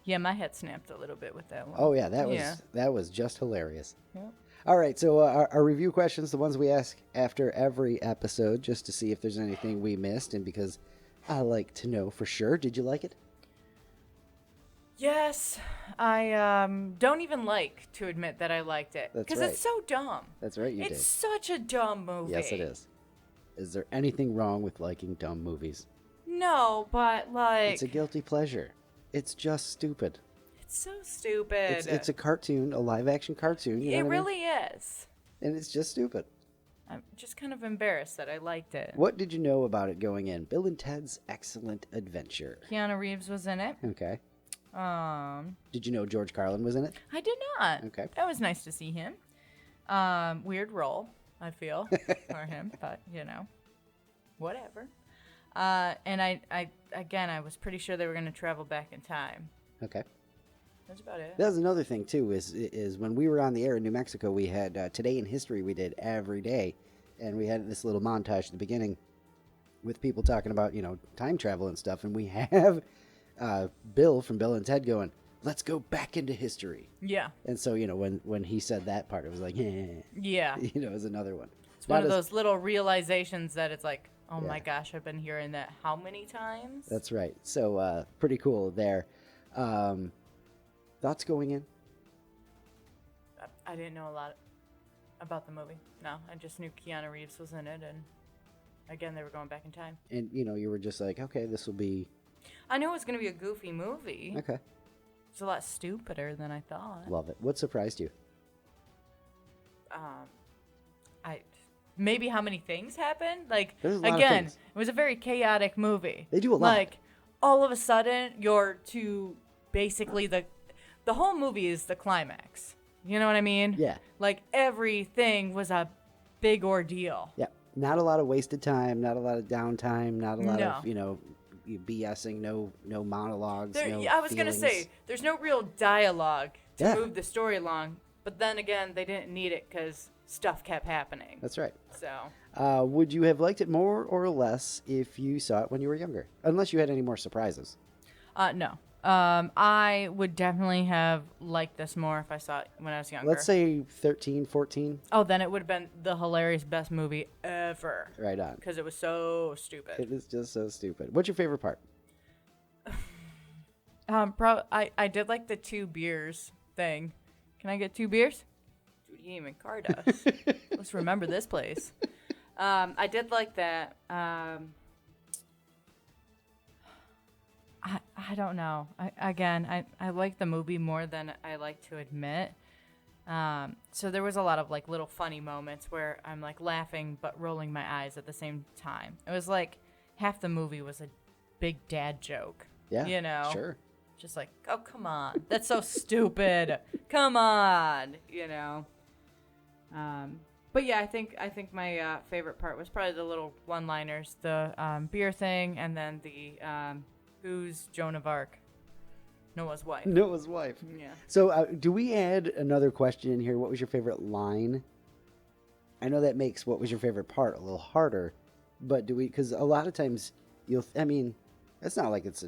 Yeah, my head snapped a little bit with that one.
Oh yeah, that was just hilarious. All right, so our review questions, the ones we ask after every episode, just to see if there's anything we missed, and because I like to know for sure. Did you like it?
Yes, I don't even like to admit that I liked it
That's
because
right.
it's so dumb.
That's right, you
It's
did.
such a dumb movie.
Yes, it is. Is there anything wrong with liking dumb movies?
No, but like
It's a guilty pleasure. It's just stupid.
it's so stupid.
It's a cartoon, a live-action cartoon. You know
it
what I mean?
really is.
And it's just stupid.
I'm just kind of embarrassed that I liked it.
What did you know about it going in? Bill and Ted's Excellent Adventure.
Keanu Reeves was in it.
Okay.
I
Did you know George Carlin was in it?
did not.
Okay.
That was nice to see him. Weird role, I feel, for him, but whatever. And I was pretty sure they were going to travel back in time.
Okay.
That's about it.
That was another thing too. Is when we were on the air in New Mexico, we had Today in History. We did every day, and we had this little montage at the beginning with people talking about time travel and stuff. And we have Bill from Bill and Ted going, "Let's go back into history."
Yeah.
And so when he said that part, it was like,
Yeah.
it was another one.
It's one of those little realizations that it's like, oh my gosh, I've been hearing that how many times?
That's right. So pretty cool there. Thoughts going in?
I didn't know a lot about the movie. No, I just knew Keanu Reeves was in it, and again, they were going back in time.
And you were just like, okay, this will be
I knew it was going to be a goofy movie.
okay.
It's a lot stupider than I thought.
Love it. What surprised you?
Maybe how many things happened. Like
There's a lot of
again,
things.
it was a very chaotic movie.
They do a lot.
Like all of a sudden, you're to basically the whole movie is the climax. You know what I mean?
Yeah.
Like everything was a big ordeal.
Yeah. Not a lot of wasted time. Not a lot of downtime. Not a lot
No.
of BSing. No monologues.
There,
no
I was gonna
feelings.
say there's no real dialogue to
Yeah.
move the story along, but then again, they didn't need it because stuff kept happening.
That's right.
So
Would you have liked it more or less if you saw it when you were younger? Unless you had any more surprises.
no. I would definitely have liked this more if I saw it when I was younger.
Let's say 13, 14.
Oh, then it would have been the hilarious best movie ever.
Right on.
Because it was so stupid.
It is just so stupid. What's your favorite part?
I did like the 2 beers thing. Can I get 2 beers? Dude, he even card us. Let's remember this place. I did like that. I don't know. I like the movie more than I like to admit. So there was a lot of like little funny moments where I'm like laughing but rolling my eyes at the same time. It was like half the movie was a big dad joke.
Yeah.
Sure. Just like, oh come on, that's so stupid. Come on, But yeah, I think my favorite part was probably the little one-liners, the beer thing, and then the who's Joan of Arc, Noah's wife.
Noah's wife.
Yeah.
So do we add another question in here? What was your favorite line? I know that makes what was your favorite part a little harder, but do we? Because a lot of times I mean, it's not like it's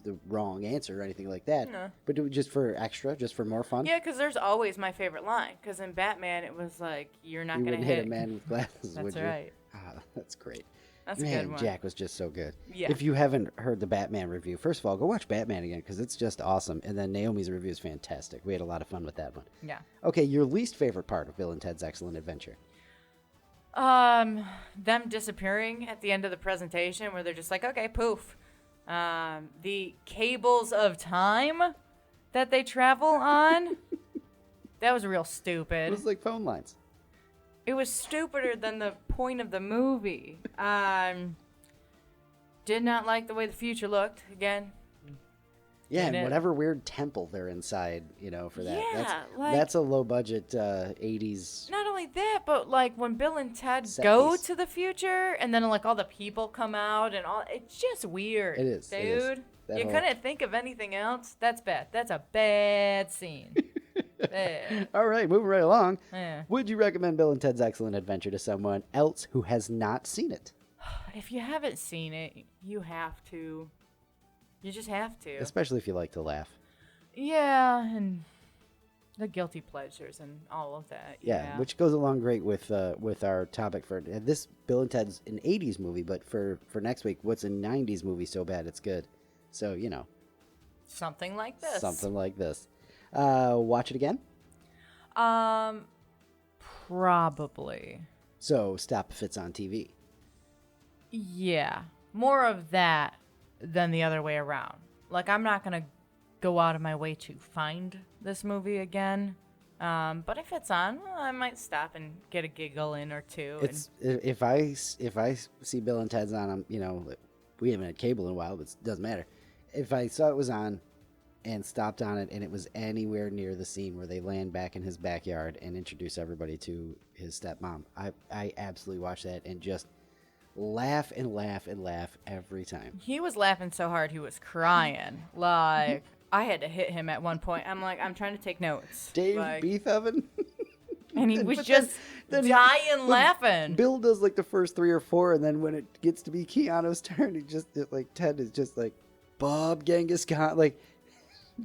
the wrong answer or anything like that.
No.
But do we just for extra, just for more fun?
Yeah, because there's always my favorite line. Because in Batman, it was like, you're not
You
going to
wouldn't hit a man with glasses, would
That's
you?
right.
Ah, that's great.
That's a
Man,
good one.
Jack was just so good.
Yeah.
If you haven't heard the Batman review, first of all, go watch Batman again because it's just awesome. And then Naomi's review is fantastic. We had a lot of fun with that one.
Yeah.
Okay, your least favorite part of Bill and Ted's Excellent Adventure?
Them disappearing at the end of the presentation where they're just like, okay, poof. The cables of time that they travel on, that was real
It
stupid.
was like phone lines.
It was stupider than the point of the movie. Did not like the way the future looked. Again,
Yeah, and
it-
whatever weird temple they're inside, for that.
Yeah, like-
that's a low budget 80s.
not only that, but like when Bill and Ted
Set
go
piece.
to the future, and then like all the people come out and all, it's just weird.
It is,
dude.
it is. That
You
whole-
couldn't think of anything else. That's bad. That's a bad scene. Bad.
All right, moving right along.
Yeah.
Would you recommend Bill and Ted's Excellent Adventure to someone else who has not seen it?
If you haven't seen it, you have to. You just have to.
Especially if you like to laugh.
Yeah, and the guilty pleasures and all of that.
Yeah, which goes along great with our topic for this. Bill and Ted's an 80s movie, but for next week, what's a 90s movie so bad it's good? So,
something like this.
something like this. Watch it again?
Probably.
So, stop if it's on TV.
Yeah. More of that than the other way around. Like, I'm not going to go out of my way to find this movie again. But if it's on, well, I might stop and get a giggle in or two.
It's if I see Bill and Ted's on, we haven't had cable in a while, but it doesn't matter. If I saw it was on and stopped on it and it was anywhere near the scene where they land back in his backyard and introduce everybody to his stepmom, I absolutely watch that and just laugh and laugh and laugh every time.
He was laughing so hard he was crying. Like, I had to hit him at one point. I'm like, I'm trying to take notes.
Dave
like,
Beef Oven.
and he was
But
just
then he-
dying
but
laughing.
Bill does like the first 3 or 4, and then when it gets to be Keanu's turn, Ted is just like, Bob Genghis Khan. Like,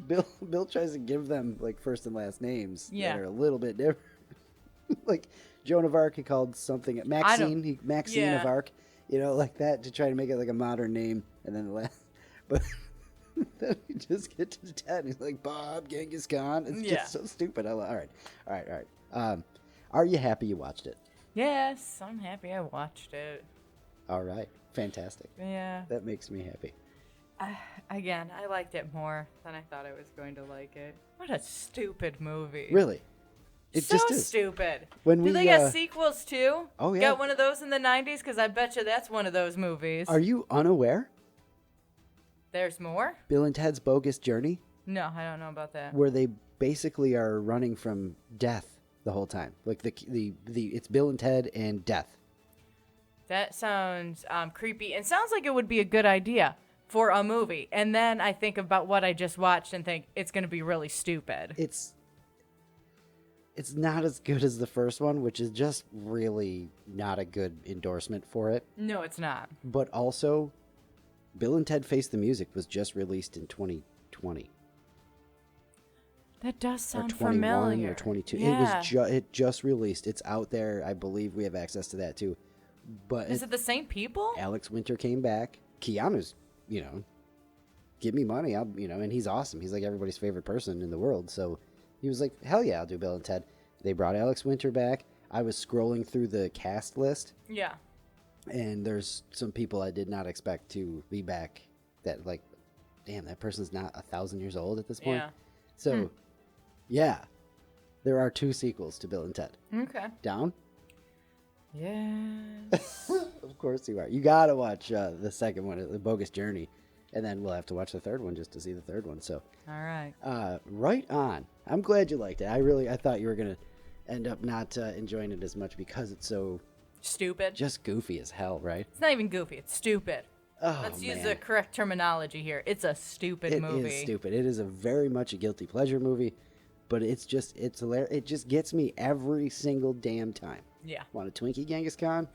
Bill tries to give them like first and last names
Yeah.
that are a little bit different. Like Joan of Arc, he called something Maxine. Maxine
Yeah.
of Arc, like that to try to make it like a modern name, and then the last, but. Then we just get to Ted, and he's like, Bob Genghis Khan. It's
Yeah.
just so stupid. All right. Are you happy you watched it?
Yes, I'm happy I watched it.
All right. Fantastic.
Yeah.
That makes me happy.
Again, I liked it more than I thought I was going to like it. What a stupid movie.
Really? It
so
just is.
stupid.
When
Do
we,
they got sequels too?
Oh, yeah.
Got one of those in the 90s? Because I bet you that's one of those movies.
Are you unaware?
There's more?
Bill and Ted's Bogus Journey,
No, I don't know about that.
where they basically are running from death the whole time. Like it's Bill and Ted and death.
That sounds creepy and sounds like it would be a good idea for a movie. And then I think about what I just watched and think it's going to be really stupid.
It's not as good as the first one, which is just really not a good endorsement for it.
No, it's not.
But also, Bill and Ted Face the Music was just released in 2020.
That does
Or
sound
21
familiar.
or 22.
Yeah.
It just released. It's out there. I believe we have access to that too. But
Is it the same people?
Alex Winter came back. Keanu's, give me money. And he's awesome. He's like everybody's favorite person in the world. So he was like, hell yeah, I'll do Bill and Ted. They brought Alex Winter back. I was scrolling through the cast list,
Yeah.
and there's some people I did not expect to be back that, like, damn, that person's not 1,000 years old at this point.
Yeah.
So, yeah, there are 2 sequels to Bill and Ted.
Okay.
Down?
Yes.
Of course you are. You got to watch the second one, The Bogus Journey, and then we'll have to watch the third one just to see the third one. So,
All right.
right on. I'm glad you liked it. I thought you were going to end up not enjoying it as much because it's so
Stupid.
just goofy as hell, right?
It's not even goofy. It's stupid.
Oh,
Let's use
man.
the correct terminology here. It's a stupid movie.
It is stupid. It is a very much a guilty pleasure movie, but it's hilarious. It just gets me every single damn time.
Yeah.
Want a Twinkie, Genghis Khan?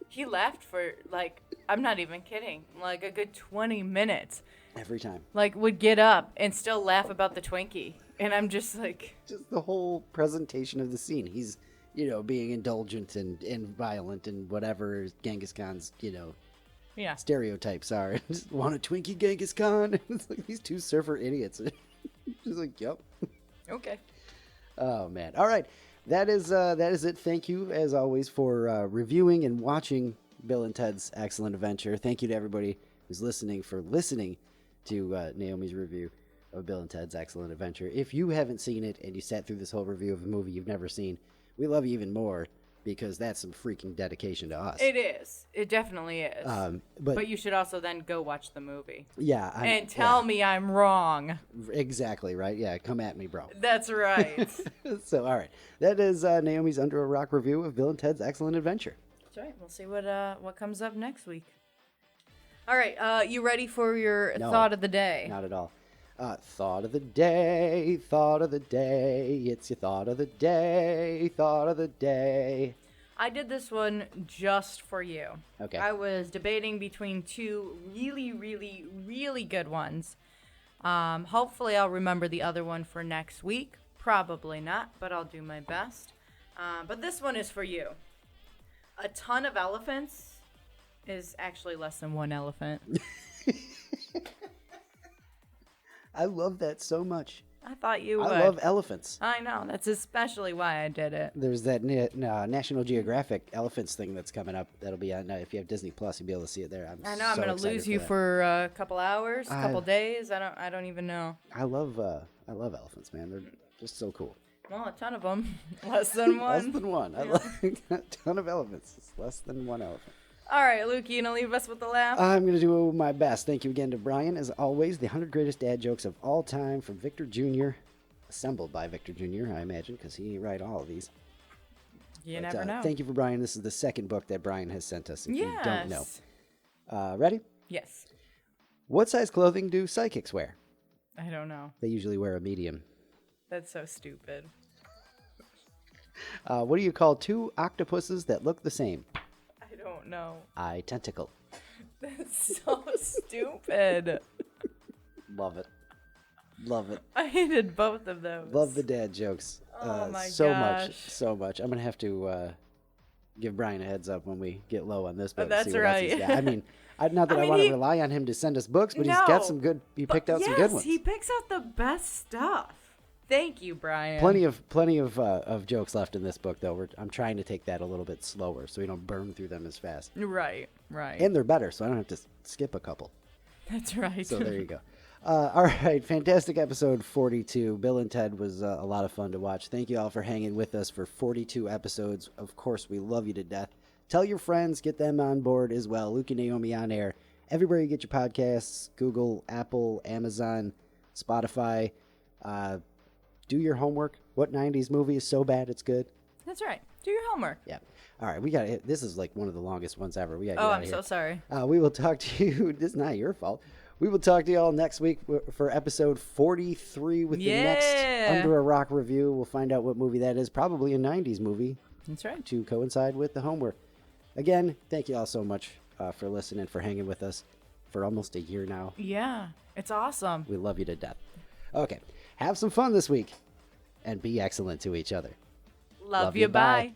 He laughed for, like, I'm not even kidding, like a good 20 minutes.
Every time.
Like, would get up and still laugh about the Twinkie. And I'm just like...
Just the whole presentation of the scene. He's, being indulgent and violent and whatever Genghis Khan's,
Yeah.
stereotypes are. Just want a Twinkie, Genghis Khan? It's like these two surfer idiots. Just like, yep.
Okay.
Oh, man. All right. That is it. Thank you, as always, for reviewing and watching Bill and Ted's Excellent Adventure. Thank you to everybody who's listening to Naomi's review of Bill and Ted's Excellent Adventure. If you haven't seen it and you sat through this whole review of a movie you've never seen, we love you even more because that's some freaking dedication to us.
It is. It definitely is.
But
you should also then go watch the movie.
Yeah.
And tell me I'm wrong.
Exactly, right? Yeah, come at me, bro.
That's right.
So, all right. That is Naomi's Under a Rock review of Bill and Ted's Excellent Adventure.
That's right. We'll see what comes up next week. All right. You ready for your thought of the day?
Not at all. Thought of the day, thought of the day. It's your thought of the day, thought of the day.
I did this one just for you.
Okay.
I was debating between two really, really, really good ones. Hopefully I'll remember the other one for next week. Probably not, but I'll do my best. But this one is for you. A ton of elephants is actually less than one elephant.
I love that so much.
I thought you would.
I love elephants.
I know. That's especially why I did it.
There's that National Geographic elephants thing that's coming up. That'll be on. If you have Disney Plus, you'll be able to see it there.
I know. I'm going to lose you for a couple hours, a couple days. I don't even know.
I love elephants, man. They're just so cool.
Well, a ton of them. Less than one.
Less than one. I love a ton of elephants. It's less than one elephant.
All right, Luke, you gonna leave us with the laugh?
I'm going to do my best. Thank you again to Brian. As always, the 100 greatest dad jokes of all time from Victor Jr., assembled by Victor Jr., I imagine, because he didn't write all of these.
You never know.
Thank you for Brian. This is the second book that Brian has sent us, if you don't know.
Yes.
Ready?
Yes.
What size clothing do psychics wear?
I don't know.
They usually wear a medium.
That's so stupid.
What do you call two octopuses that look the same?
I don't know.
Tentacle.
That's so stupid.
Love it. Love it.
I hated both of those.
Love the dad jokes.
Oh my
so
gosh.
much. So much. I'm going to have to give Brian a heads up when we get low on this book.
That's
see what else he's
right.
got. I mean, not that I want to rely on him to send us books, but he's got some good, he picked out some good ones.
Yes, he picks out the best stuff. Thank you, Brian.
Plenty of jokes left in this book, though. I'm trying to take that a little bit slower so we don't burn through them as fast.
Right.
And they're better, so I don't have to skip a couple.
That's right.
So there you go. All right, fantastic episode 42. Bill and Ted was a lot of fun to watch. Thank you all for hanging with us for 42 episodes. Of course, we love you to death. Tell your friends, get them on board as well. Luke Naomi On-Air. Everywhere you get your podcasts, Google, Apple, Amazon, Spotify. Do your homework. What 90s movie is so bad it's good?
That's right. Do your homework.
Yeah. All right, this is like one of the longest ones ever. We got to get out of here.
So sorry.
We will talk to you. This is not your fault. We will talk to you all next week for episode 43 with the next Under a Rock review. We'll find out what movie that is. Probably a 90s movie.
That's right.
To coincide with the homework. Again, thank you all so much for listening, for hanging with us for almost a year now.
Yeah, it's awesome.
We love you to death. Okay, have some fun this week and be excellent to each other.
Love you. Bye.